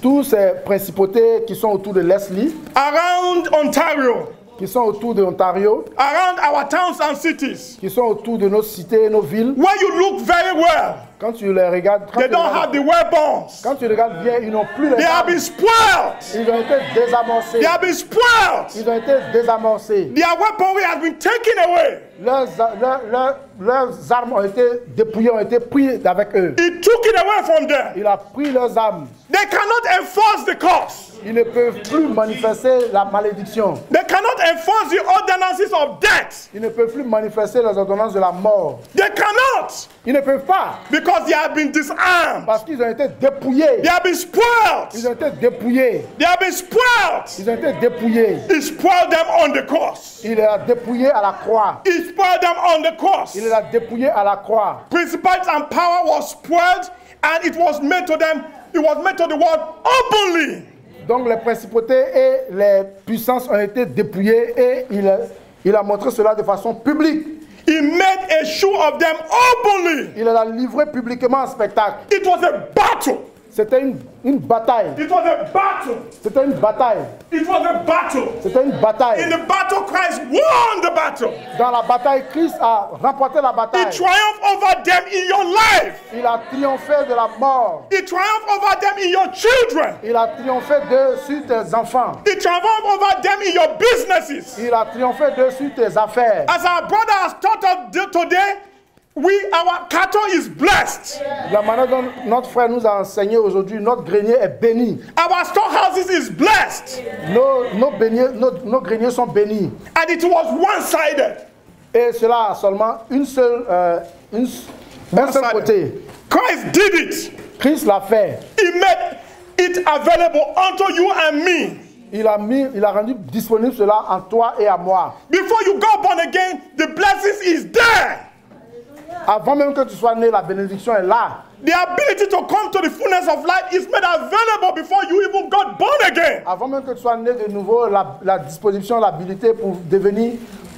Tous ces principautés qui sont autour de Leslie, around Ontario, qui sont autour de Ontario, around our towns and cities, qui sont autour de nos cités, nos villes, where you look very well, quand tu les regardes, they don't have the weapons. quand tu regardes bien, ils n'ont plus les They have armes. been spoiled. Ils ont été désamorcés. They have been spoiled. Ils ont été désamorcés. Their weaponry has been taken away. Leurs armes ont été dépouillées, ont été prises avec eux. He took it away from them. Il a pris leurs armes. They cannot enforce the curse. Ils ne peuvent plus manifester la malédiction. They cannot enforce the ordinances of death. Ils ne peuvent plus manifester les ordonnances de la mort. They cannot, Ils ne peuvent pas because they have been disarmed. parce qu'ils ont été dépouillés. They have been spoiled. Ils ont été dépouillés. They have been spoiled. Ils ont été dépouillés. He spoiled them on the cross. Il les a dépouillés à la croix. He spoiled them on the cross. Il les a dépouillés à la croix. Principalities and power was spoiled, and it was made to them. It was made to the world openly. Donc les principautés et les puissances ont été dépouillées et il a montré cela de façon publique. He made a show of them openly. Il les a livrés publiquement en spectacle. It was a battle. C'était une bataille. It was a battle. C'était une bataille. It was a battle. C'était une In bataille. the battle, Christ won the battle. Dans la bataille, Christ a remporté la He bataille. triumphed over them in your life. Il a triomphé de la mort. He triumphed over them in your children. Il a triomphé sur tes enfants. He triumphed over them in your businesses. Il a triomphé sur tes affaires. As our brother has taught us today, our cattle is blessed. La manière dont notre frère nous a enseigné aujourd'hui, notre grenier est béni. Our storehouses is blessed. Nos greniers sont bénis. And it was one-sided. Et cela a seulement un seul côté. Christ did it. Christ l'a fait. He made it available unto you and me. Il a rendu disponible cela en toi et à moi. Before you go born again, the blessings is there. Avant même que tu sois né, la bénédiction est là. The ability to come to the fullness of life is made available before you even got born again. Avant même que tu sois né de nouveau, la disposition, l'habilité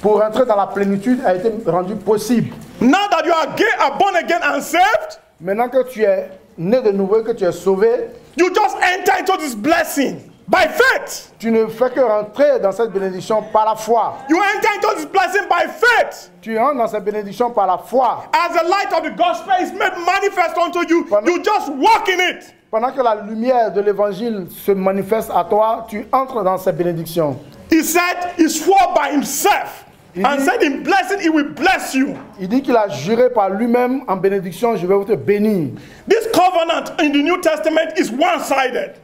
pour entrer dans la plénitude a été rendue possible. Now that you are born again and saved, Maintenant que tu es né de nouveau, que tu es sauvé, you just enter into this blessing by faith. tu ne fais que rentrer dans cette bénédiction par la foi. You enter into this blessing by faith. Tu entres dans cette bénédiction par la foi. As the light of the gospel is made manifest unto you, you just walk in it. Pendant que la lumière de l'évangile se manifeste à toi, tu entres dans cette bénédiction. He said, he swore by himself and said in blessing, he will bless you. Il dit qu'il a juré par lui-même en bénédiction, je vais vous te bénir. This covenant in the New Testament is one-sided.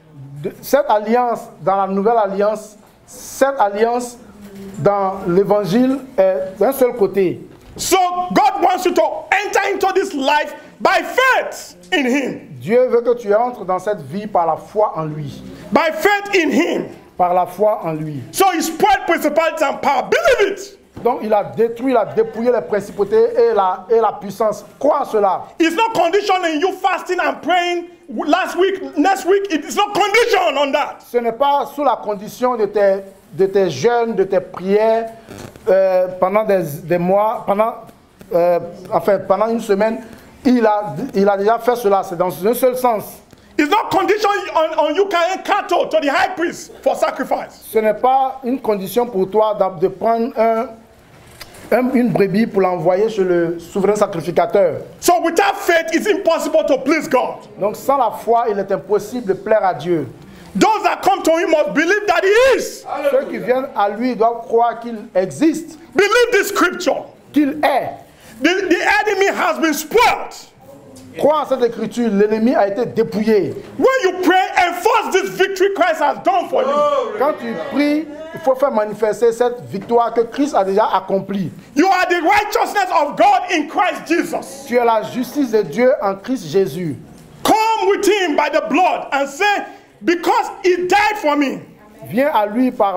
Cette alliance, dans la nouvelle alliance, cette alliance dans l'évangile est d'un seul côté. So God wants you to enter into this life by faith in him. Dieu veut que tu entres dans cette vie par la foi en lui. By faith in him. Par la foi en lui. So he spoiled principalities and power. Believe it. Donc il a détruit, il a dépouillé les principautés et la puissance. Crois en cela. It's not conditioned in you fasting and praying last week, next week. It is not conditioned on that. Ce n'est pas sous la condition de tes jeûnes, de tes prières pendant des mois, pendant une semaine. Il a déjà fait cela. C'est dans un seul sens. It's not conditioned on you carrying cattle to the high priest for sacrifice. Ce n'est pas une condition pour toi de prendre une brebis pour l'envoyer chez le souverain sacrificateur. So without faith, it's impossible to please God. Donc sans la foi, il est impossible de plaire à Dieu. Those that come to him must believe that he is. Ceux qui viennent à lui doivent croire qu'il existe, Believe this scripture. qu'il est. The enemy has been spoiled. Crois en cette écriture, l'ennemi a été dépouillé. When you pray, enforce this victory Christ has done for you. Quand tu pries, il faut faire manifester cette victoire que Christ a déjà accomplie. You are the righteousness of God in Christ Jesus. Tu es la justice de Dieu en Christ Jésus. Come with him by the blood and say, because he died for me, viens à lui par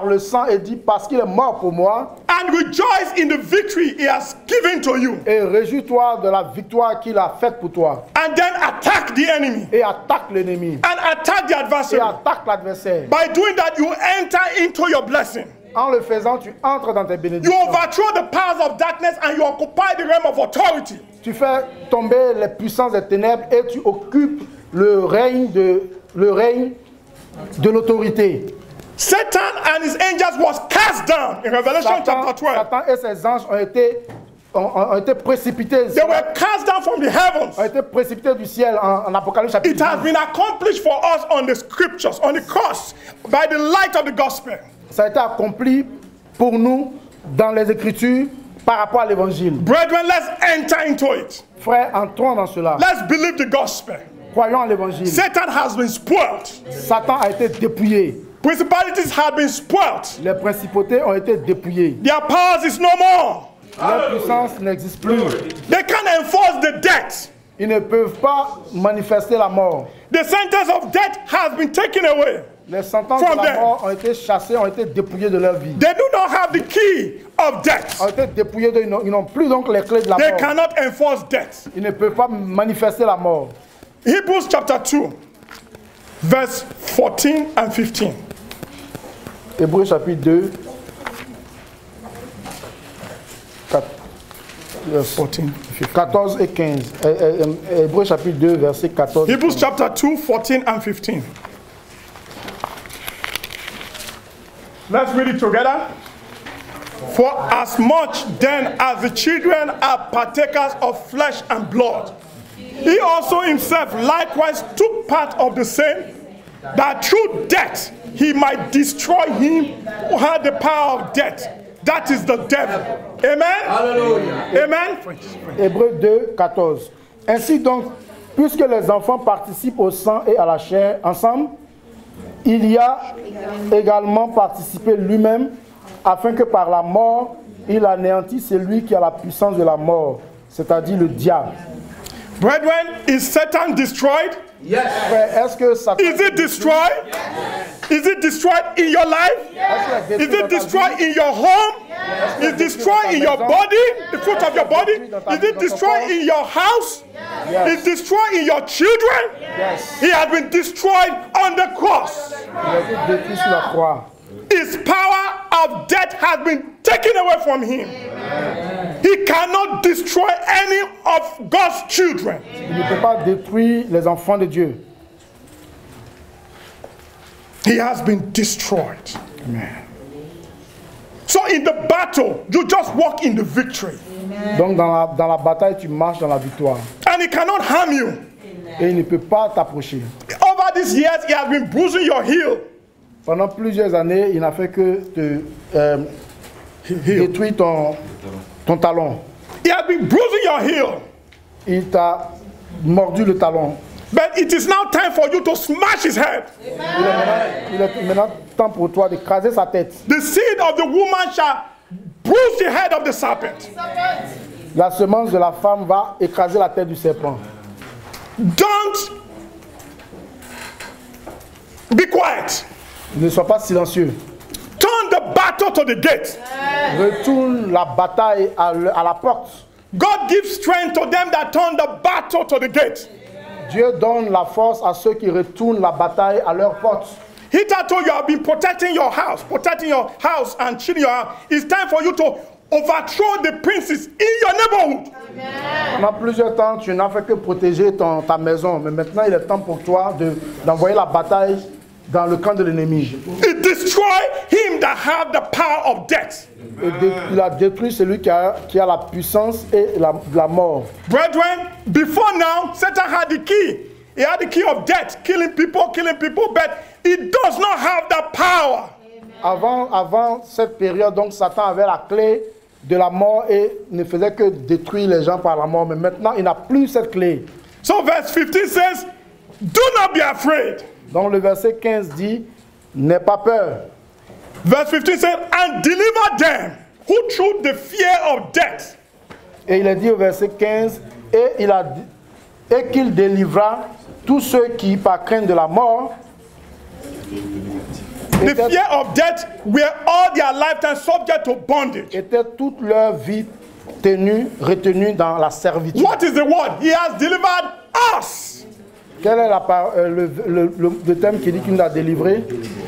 le sang et dis, parce qu'il est mort pour moi. And rejoice in the victory he has given to you. Et réjouis-toi de la victoire qu'il a faite pour toi. And then attack the enemy. Et attaque l'ennemi. And attack the Et adversary. attaque l'adversaire. By doing that, you enter into your blessing. En le faisant, tu entres dans tes You bénédictions. overthrow the powers of darkness and you occupy the realm of authority. Tu fais tomber les puissances des ténèbres et tu occupes le règne de l'autorité. Satan and his angels was cast down in Revelation chapter 12. Satan et ses anges ont été précipités. They were cast down from the heavens. Ont été précipités du ciel en Apocalypse chapitre It has 12. been accomplished for us on the scriptures, on the cross, by the light of the gospel. Ça a été accompli pour nous dans les Écritures par rapport à l'Évangile. Brethren, let's enter into it. Frères, entrons dans cela. Let's believe the gospel. Croyons en l'Évangile. Satan has been spoiled. Satan a été dépouillé. Principalities have been spoiled. Les principautés ont été dépouillées. Their powers is no more. Leur puissance n'existe plus. They can't enforce the death. Ils ne peuvent pas manifester la mort. The sentence of death has been taken away. Les sentences From de la them. mort ont été chassées, ont été dépouillées de leur vie. They do not have the key of death. Ont été dépouillées ils n'ont plus donc les clés de la They mort. cannot enforce death. Ils ne peuvent pas manifester la mort. Hebrews chapter 2, verse 14 and 15. Hébreux chapitre 2, 14 et 15. Hébreux chapitre 2, verset 14. Hebrews chapter 2, 14 and 15. Let's read it together. For as much then as the children are partakers of flesh and blood, he also himself likewise took part of the same, that through death he might destroy him who had the power of death, that is the devil. Amen? Hallelujah. Amen? Hébreux 2, 14. Ainsi donc, puisque les enfants participent au sang et à la chair ensemble, il y a également participé lui-même, afin que par la mort, il anéantisse celui qui a la puissance de la mort, c'est-à-dire le diable. Brethren, is Satan destroyed? Yes. Frère, est-ce que Satan Is it destroyed? Is it destroyed in your life? Is it destroyed in your home? Is it destroyed in your body, the fruit of your body? Is it destroyed in your house? Is it destroyed in your children? Yes. He has been destroyed on the cross. Il a été détruit sur la croix. His power of death has been taken away from him. He cannot destroy any of God's children. Il ne peut pas détruire les enfants de Dieu. He has been destroyed. Amen. So in the battle, you just walk in the victory. Donc dans la bataille, tu marches dans la victoire. And he cannot harm you. Et il ne peut pas t'approcher. Over these years, he has been bruising your heel. Pendant plusieurs années, il n'a fait que te détruire ton talon. He has been bruising your heel. Il t'a mordu le talon. But it is now time for you to smash his head. Il est maintenant temps pour toi d'écraser sa tête. The seed of the woman shall bruise the head of the serpent. La semence de la femme va écraser la tête du serpent. Don't be quiet. Ne sois pas silencieux. Turn the battle to the gate. Retourne la bataille à la porte. God gives strength to them that turn the battle to the gate. Dieu donne la force à ceux qui retournent la bataille à leur porte. Hitherto you have been protecting your house and shielding your house. It's time for you to overthrow the princes in your neighborhood. Pendant plusieurs temps, tu n'as fait que protéger ta maison. Mais maintenant, il est temps pour toi d'envoyer la bataille dans le camp de l'ennemi. It destroy him that have the power of death. Et il a détruit celui qui a la puissance et la mort. Brethren, before now, Satan had the key. He had the key of death, killing people, but he does not have the power. Avant cette période, donc Satan avait la clé de la mort et ne faisait que détruire les gens par la mort. Mais maintenant, il n'a plus cette clé. So verse 15 says, do not be afraid. Donc le verset 15 dit, n'aie pas peur. Verse 15 says, and deliver them who through the fear of death. Et il est dit au verset 15, et qu'il délivra tous ceux qui, par crainte de la mort, The fear of death were all their lifetime subject to bondage. Étaient toute leur vie retenue dans la servitude. What is the word? He has delivered us. Quel est le thème qui dit qu'il nous a délivrés?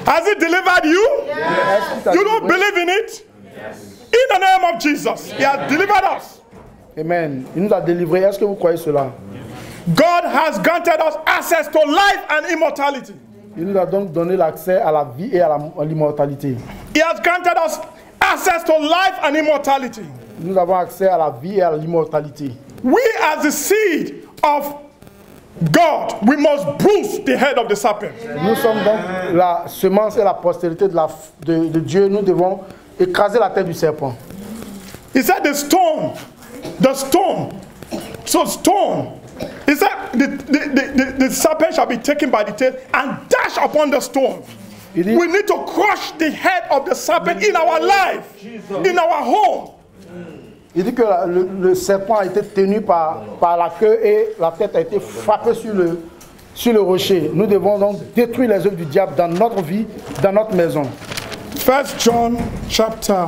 Has he delivered you? Yes. You don't believe in it? Yes. In the name of Jesus, he has delivered us. Amen. Il nous a délivrés. Est-ce que vous croyez cela? God has granted us access to life and immortality. Il nous a donc donné l'accès à la vie et à l'immortalité. He has granted us access to life and immortality. Nous avons accès à la vie et à l'immortalité. We, as the seed of God, we must bruise the head of the serpent. Nous sommes donc la semence et la postérité de Dieu. Nous devons écraser la tête du serpent. He said the stone. So stone. He said the serpent shall be taken by the tail and dash upon the stone. We need to crush the head of the serpent in our life, in our home. Il dit que le serpent a été tenu par la queue et la tête a été frappée sur le rocher. Nous devons donc détruire les œuvres du diable dans notre vie, dans notre maison. 1 John chapter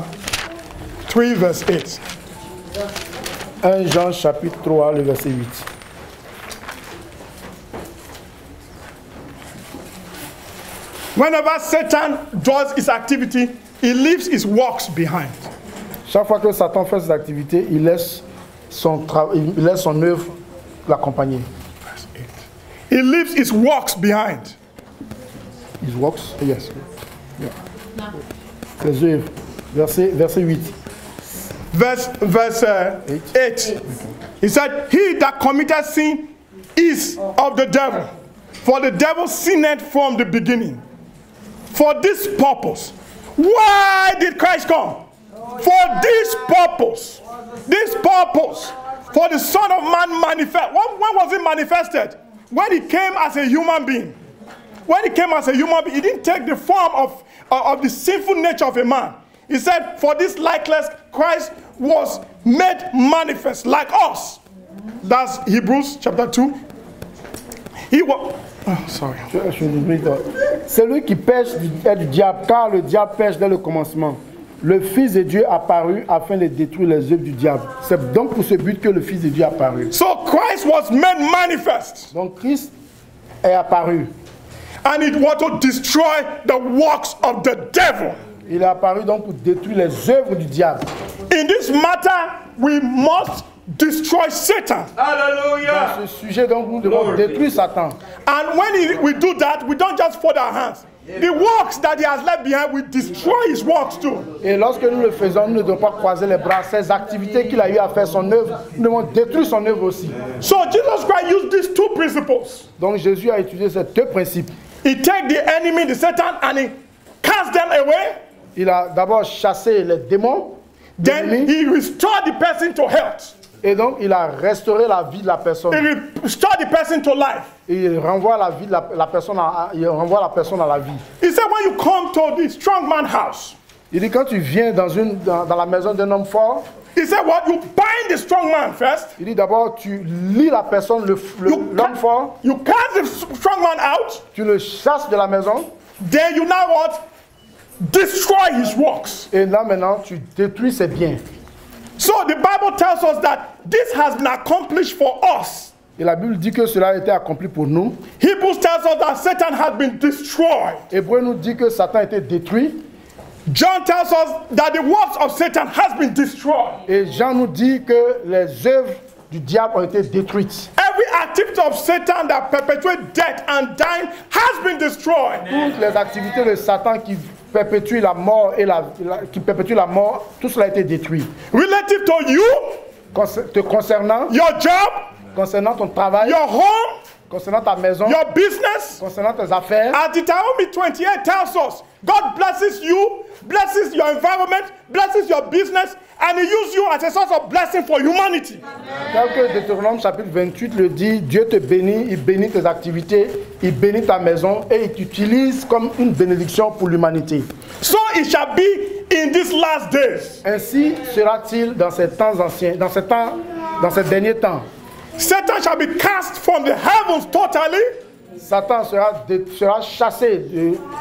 3 verse 8. 1 Jean chapitre 3, le verset 8. Whenever Satan does his activity, he leaves his works behind. Chaque fois que Satan fait ses activités, il laisse son œuvre l'accompagner. He leaves his works behind. His works? Yes. Yeah. Ses œuvres. Verset 8. Verse 8. He said, he that committed sin is of the devil, for the devil sinned from the beginning. For this purpose. Why did Christ come? For this purpose. This purpose. For the Son of Man manifest. When was he manifested? When he came as a human being. When he came as a human being, he didn't take the form of the sinful nature of a man. He said, for this likeness, Christ was made manifest like us. That's Hebrews chapter 2. He was... Oh, sorry. Celui qui pêche est du diable, car le diable pêche dès le commencement. Le Fils de Dieu apparut afin de détruire les œuvres du diable. C'est donc pour ce but que le Fils de Dieu apparut. So Christ was made manifest. Donc Christ est apparu. And it was to destroy the works of the devil. Il est apparu donc pour détruire les œuvres du diable. In this matter, we must destroy Satan. Hallelujah. Dans ce sujet, donc, nous devons détruire Satan. And when we do that, we don't just fold our hands. The works that he has left behind, we destroy his works too. Et lorsque nous le faisons, nous ne devons pas croiser les bras. Ces activités qu'il a eu à faire son œuvre, nous devons détruire son œuvre aussi. So Jesus Christ used these two principles. Donc Jésus a utilisé ces deux principes. He take the enemy, the Satan, and he cast them away. Il a d'abord chassé les démons. Then he restored the person to health. Et donc il a restauré la vie de la personne. He restored the person to life. Et il renvoie la vie de la personne il renvoie la personne à la vie. He said when you come to the strong man house. Il dit quand tu viens dans la maison d'un homme fort. He said what? You bind the strong man first. Il dit d'abord tu lis la personne, l'homme fort. You cast the strong man out. Tu le chasses de la maison. Then you now what? Destroy his works. Et là maintenant tu détruis ses biens. So the Bible tells us that this has been accomplished for us. Et la Bible dit que cela a été accompli pour nous. Hebrews tells us that Satan has been destroyed. Hébreux nous dit que Satan a été détruit. John tells us that the works of Satan has been destroyed. Et Jean nous dit que les œuvres du diable ont été détruites. Every activity of Satan that perpetuates death and dying has been destroyed. Toutes les activités de Satan qui perpétuent la mort tout cela a été détruit. Relative to you, te concernant, your job, concernant ton travail, your home, concernant ta maison, your business, concernant tes affaires. As Deuteronomy 28 tells us, God blesses you, blesses your environment, blesses your business, and He uses you as a source of blessing for humanity. Tel que Deutéronome chapitre 28 le dit, Dieu te bénit, il bénit tes activités, il bénit ta maison et il t'utilise comme une bénédiction pour l'humanité. So it shall be in these last days. Ainsi sera-t-il dans ces temps anciens, dans ces derniers temps. Satan shall be cast from the heavens totally. Satan sera chassé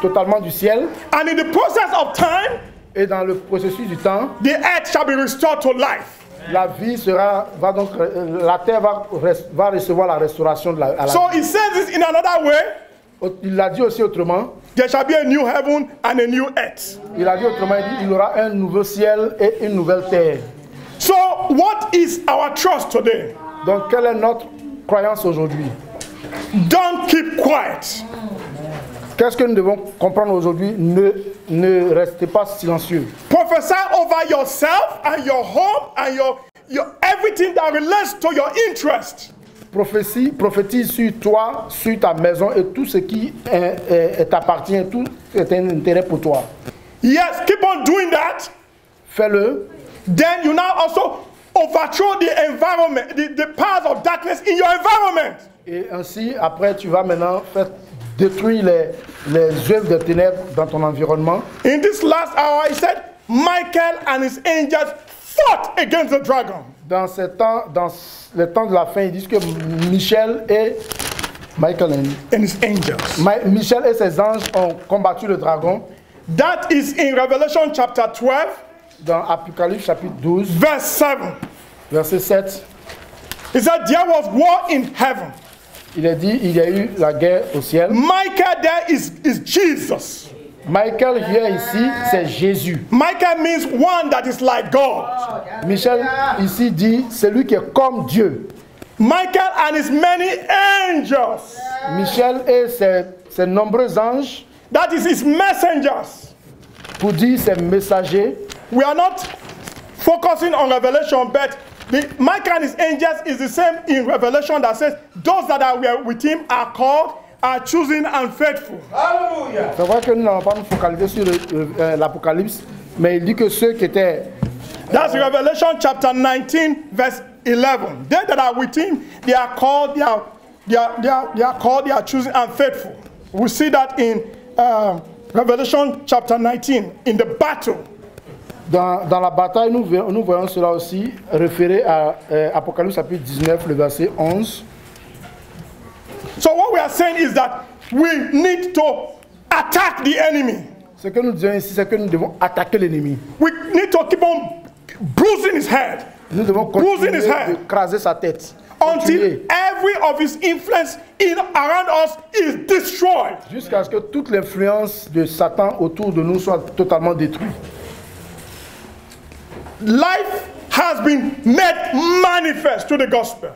totalement du ciel. And in the process of time, Et dans le processus du temps, the earth shall be restored to life. la vie la terre va recevoir la restauration de la So he says this in another way. Il l'a dit aussi autrement. There shall be a new heaven and a new earth. Il a dit autrement, il dit, il y aura un nouveau ciel et une nouvelle terre. So what is our trust today? Donc quelle est notre croyance aujourd'hui? Don't keep quiet. Qu'est-ce que nous devons comprendre aujourd'hui? Ne restez pas silencieux. Prophesy over yourself and your home and your everything that relates to your interest. Prophétise sur toi, sur ta maison et tout ce qui t'appartient, tout est un intérêt pour toi. Yes, keep on doing that. Fais-le. Then you now also overthrow the environment, the powers of darkness in your environment. Et ainsi, après, tu vas maintenant faire détruire les œuvres de ténèbres dans ton environnement. In this last hour, he said, Michael and his angels fought against the dragon. Dans le temps de la fin, ils disent que Michel et his angels. Michel et ses anges ont combattu le dragon. That is in Revelation chapter 12. Dans Apocalypse chapitre 12. Verse 7. Verset 7. He said, there was war in heaven. Il a dit, il y a eu la guerre au ciel. Michael there is Jesus. Michael here ici, c'est Jésus. Michael means one that is like God. Michel ici dit, c'est lui qui est comme Dieu. Michael and his many angels. Michel et ses nombreux anges. That is his messengers. Pour dire ses messagers. We are not focusing on Revelation, but Michael and his angels is the same in Revelation that says, those that are with him are called, are chosen and faithful. Hallelujah. C'est vrai que nous n'allons pas nous focaliser sur l'Apocalypse, mais il dit que ceux qui étaient... That's Revelation chapter 19, verse 11. They that are with him, they are called, they are called, they are chosen and faithful. We see that in Revelation chapter 19, in the battle. Dans la bataille, nous voyons cela aussi référé à Apocalypse chapitre 19, le verset 11. So what we are saying is that we need to attack the enemy. Ce que nous disons ici, c'est que nous devons attaquer l'ennemi. We need to keep on bruising his head. Nous devons continuer d'écraser sa tête. Until every of his influence around us is destroyed. Jusqu'à ce que toute l'influence de Satan autour de nous soit totalement détruite. Life has been made manifest to the gospel.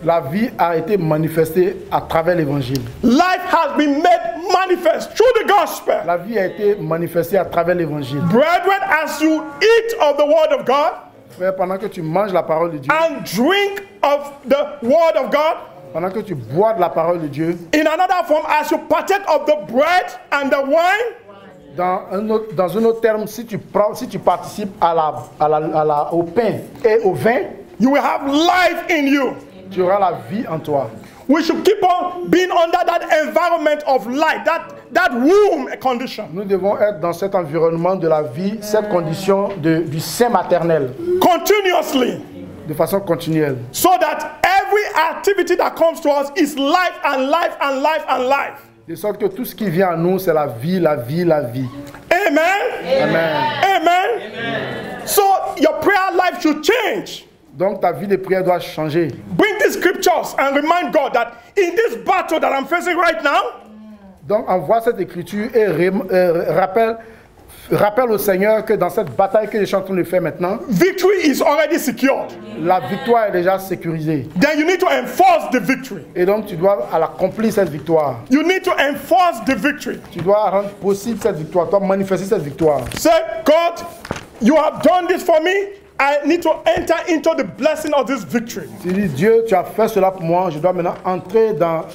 La vie a été manifestée à travers l'évangile. Life has been made manifest through the gospel. La vie a été manifestée à travers l'évangile. Brethren, as you eat of the word of God, frère, pendant que tu manges la parole de Dieu, and drink of the word of God, pendant que tu bois de la parole de Dieu, in another form, as you partake of the bread and the wine, dans un autre terme, si tu participes au pain et au vin, you will have life in you. Tu auras la vie en toi. We should keep on being under that environment of life, that womb condition. Nous devons être dans cet environnement de la vie, cette condition du sein maternel. Continuously. De façon continuelle. So that every activity that comes to us is life and life and life and life. De sorte que tout ce qui vient à nous, c'est la vie, la vie, la vie. Amen. Amen. Amen. Amen. So your prayer life should change. Donc ta vie de prière doit changer. Bring these scriptures and remind God that in this battle that I'm facing right now. Donc envoie cette écriture et rappelle au Seigneur que dans cette bataille que je suis en train de faire maintenant, victory is already secured. La victoire est déjà sécurisée. Then you need to enforce the victory. Et donc tu dois accomplir cette victoire. You need to enforce the victory. Tu dois rendre possible cette victoire, tu dois manifester cette victoire. Say, God, you have done this for me. I need to enter into the blessing of this victory. Tu dis, Dieu, tu as fait cela pour moi, je dois maintenant entrer dans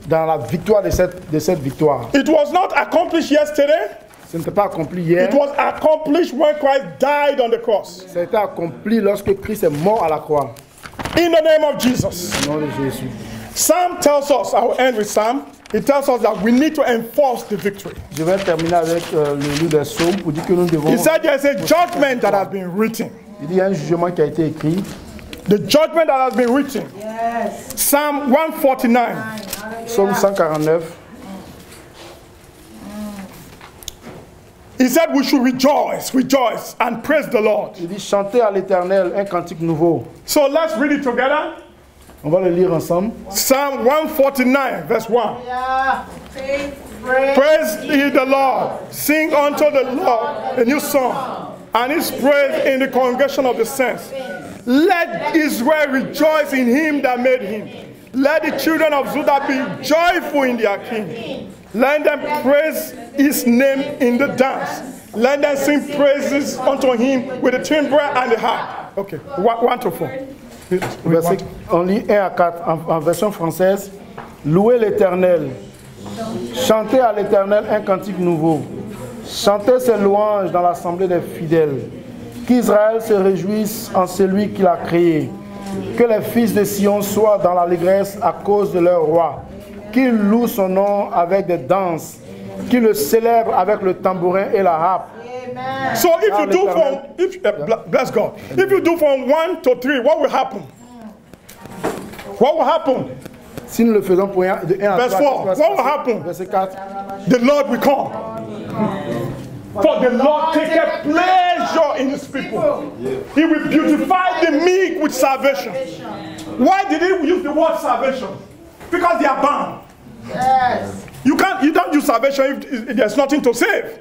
la victoire de cette victoire. It was not accomplished yesterday. Ce n'était pas accompli hier. It was accomplished when Christ died on the cross. Ça a été accompli lorsque Christ est mort à la croix. In the name of Jesus. Au nom de Jésus. Psalm tells us, I will end with Psalm. It tells us that we need to enforce the victory. Je vais terminer avec le livre des Psaumes pour dire que nous devons. He said there is a judgment that has been written. Il y a un jugement qui a été écrit. The judgment that has been written. Yes. Psalm 149. Psaume 149. He said we should rejoice and praise the Lord. Il dit chanter à l'Éternel un cantique nouveau. So let's read it together. On va le lire ensemble. Psalm 149, verse 1. Praise ye the Lord. Sing unto the Lord a new song, and his praise in the congregation of the saints. Let Israel rejoice in him that made him. Let the children of Judah be joyful in their king. Let them praise his name in the dance. Let them sing praises unto him with the timbrel and the harp. Okay, 1 to 4. Verset, on lit 1 à 4 en version française. Louez l'Éternel. Chantez à l'Éternel un cantique nouveau. Chantez ses louanges dans l'assemblée des fidèles. Qu'Israël se réjouisse en celui qu'il a créé. Que les fils de Sion soient dans l'allégresse à cause de leur roi. Qu'ils louent son nom avec des danses. Qu'ils le célèbrent avec le tambourin et la harpe. So if you do bless God. If you do from 1 to 3, what will happen? What will happen? Si nous le faisons pour de 1 à 3, Verse 4, what will happen? Verset 4. The Lord will come. For the Lord taketh pleasure in his people. He will beautify the meek with salvation. Why did he use the word salvation? Because they are bound. Yes. You don't use salvation if there's nothing to save.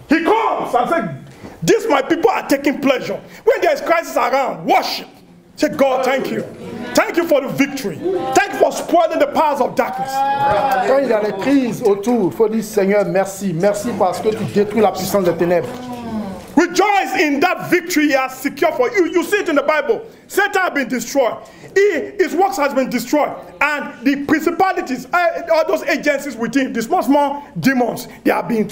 He comes and says, these my people are taking pleasure. When there is crisis around, worship. Say, God, thank you. Thank you for the victory. Thank you for spoiling the powers of darkness. Quand il y a des crises autour, il faut dire, Seigneur, merci. Merci parce que tu détruis la puissance des ténèbres. Rejoice in that victory he has secured for you. You see it in the Bible. Satan has been destroyed. His works has been destroyed. And the principalities, all those agencies with him, the small demons, they are being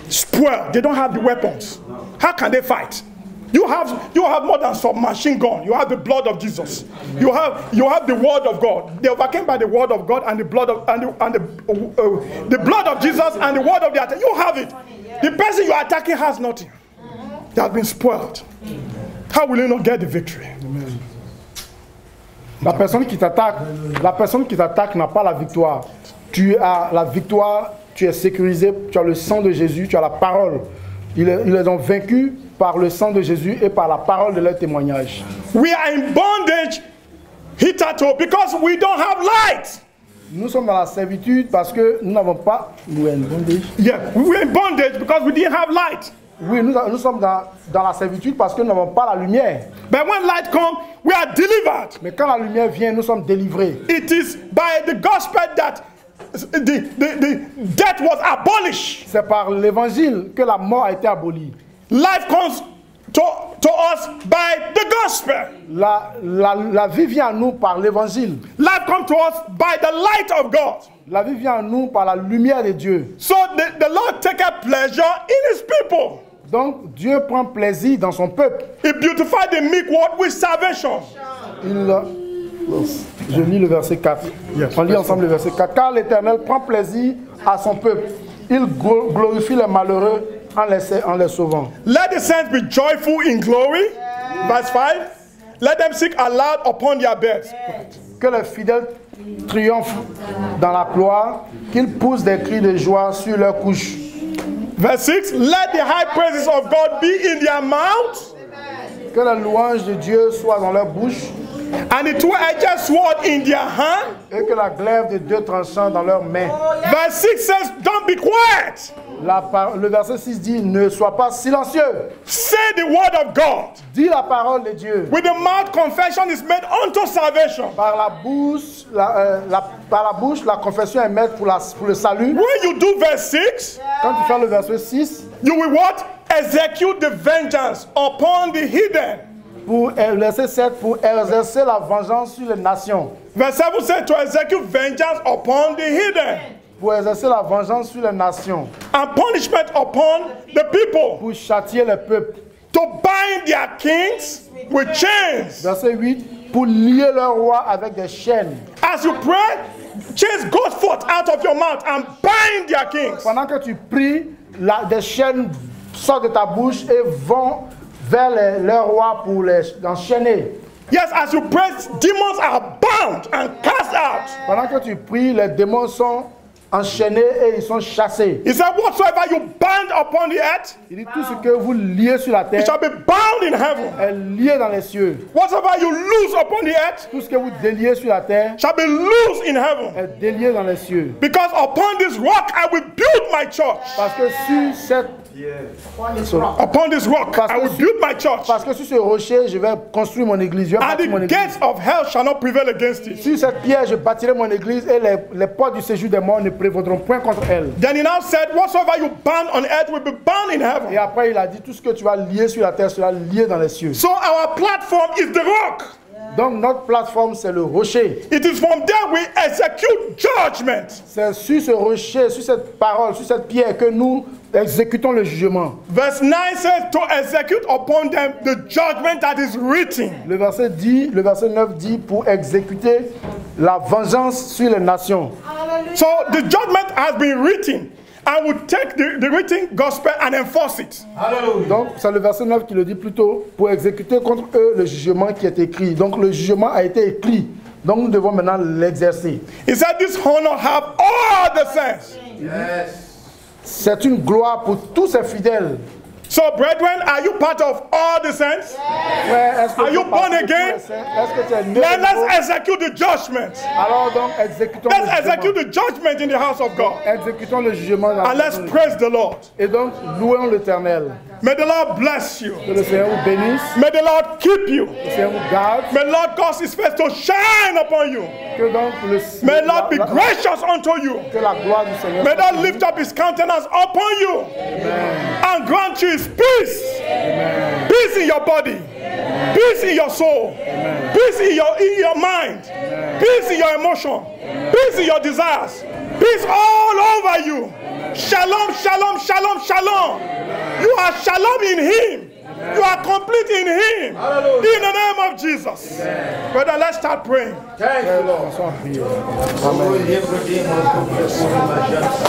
spoiled. They don't have the weapons. How can they fight? You have more than some machine gun. You have the blood of Jesus. You have the word of God. They overcame by the word of God and the blood of the blood of Jesus and the word of the attack. You have it. The person you are attacking has nothing. They have been spoiled. How will you not get the victory? La personne qui t'attaque n'a pas la victoire. Tu as la victoire, tu es sécurisé, tu as le sang de Jésus, tu as la parole. Ils les ont vaincus par le sang de Jésus et par la parole de leur témoignage. We are in bondage hitherto because we don't have light. Nous sommes dans la servitude parce que nous n'avons pas... We're in bondage. Yeah, we're in bondage because we didn't have light. Oui, nous sommes dans la servitude parce que nous n'avons pas la lumière. But when light comes, we are delivered. Mais quand la lumière vient, nous sommes délivrés. It is by the gospel that the death was abolished. C'est par l'évangile que la mort a été abolie. Life comes to us by the gospel. La vie vient à nous par l'évangile. Life comes to us by the light of God. La vie vient à nous par la lumière de Dieu. So the Lord taketh pleasure in his people. Donc Dieu prend plaisir dans son peuple. He beautified the meek world with salvation. Je lis le verset 4. Yes. On lit ensemble le verset 4. Car l'Éternel prend plaisir à son peuple. Il glorifie les malheureux en les sauvant. Let the saints be joyful in glory. Verse 5. Let them sing aloud upon their beds. Que les fidèles triomphent dans la gloire, qu'ils poussent des cris de joie sur leurs couches. Verse 6. Let the high praises of God be in their mouth. Que la louange de Dieu soit dans leur bouche. And the two-edged sword in their hand. Et que la glaive de deux tranchants dans leurs mains. Verse 6 says, don't be quiet. Le verset 6 dit, ne sois pas silencieux. Say the word of God. Dis la parole de Dieu. With the mouth, confession is made unto salvation. Par la bouche, la confession est faite pour le salut. When you do verse 6, quand tu fais le verset 6, you will what? Execute the vengeance upon the hidden. Pour verset 7, pour exercer la vengeance sur les nations. Verse 7 says to execute vengeance upon the hidden. Pour exercer la vengeance sur les nations. And punishment upon the people. Pour châtier les peuples. To bind their kings with chains. Verset 8, pour lier leur roi avec des chaînes. As you pray, chains go forth out of your mouth and bind their kings. Pendant que tu pries, des chaînes sortent de ta bouche et vont vers leurs rois pour les enchaîner. Yes, as you pray, demons are bound and cast out. Pendant que tu pries, les démons sont enchaînés et ils sont chassés. He said, whatsoever you bind upon the earth, Il dit tout ce que vous liez sur la it terre shall be bound in heaven. est lié dans les cieux. Whatsoever you loose upon the earth, Tout ce que vous déliez sur la terre shall be loose in heaven. est délié dans les cieux. Because upon this rock I will build my church. Parce que sur cette Upon this rock I will build my church. Parce que sur ce rocher, je vais construire mon église. Je vais And bâtir mon the église. gates of hell shall not prevail against it. Sur cette pierre, je bâtirai mon église et les portes du séjour des morts ne prévaudront point contre elle. Then he now said, whatsoever you bind on earth will be bound in heaven. Et après, il a dit, tout ce que tu vas lier sur la terre sera lié dans les cieux. So our platform is the rock. Donc notre plateforme, c'est le rocher. It is from there we execute judgment. C'est sur ce rocher, sur cette parole, sur cette pierre que nous exécutons le jugement. Verse 9 says to execute upon them the judgment that is written. Le verset 9 dit pour exécuter la vengeance sur les nations. So the judgment has been written. I will take the written gospel and enforce it. Donc c'est le verset 9 qui le dit plutôt pour exécuter contre eux le jugement qui est écrit. Donc le jugement a été écrit. Donc nous devons maintenant l'exercer. He said this honor have all the saints. Yes. C'est une gloire pour tous ces fidèles. So brethren, are you part of all the saints? Frère, est-ce que Are tu you es born parti de tous again? les saints? Est-ce que tu es né de Then nouveau? let's execute the judgment. Alors donc exécutons Let's le execute jugement. the judgment in the house of God. Exécutons le jugement dans la And let's maison de praise the Lord. Dieu. Et donc louons l'Éternel. May the Lord bless you. Que le Seigneur vous bénisse, May the Lord keep you. que le Seigneur vous garde, May the Lord cause his face to shine upon you. que donc May the Lord be gracious unto you. que la gloire du Seigneur May soit God sur lift up his countenance upon you and grant you his peace. Peace in your body. Peace in your soul. Peace in your mind. Peace in your emotion. Peace in your desires. Peace all over you. Shalom, shalom, shalom, shalom. You are shalom in him. You are complete in him. In the name of Jesus. Brother, let's start praying. Thank you, Lord. son prière. Oh,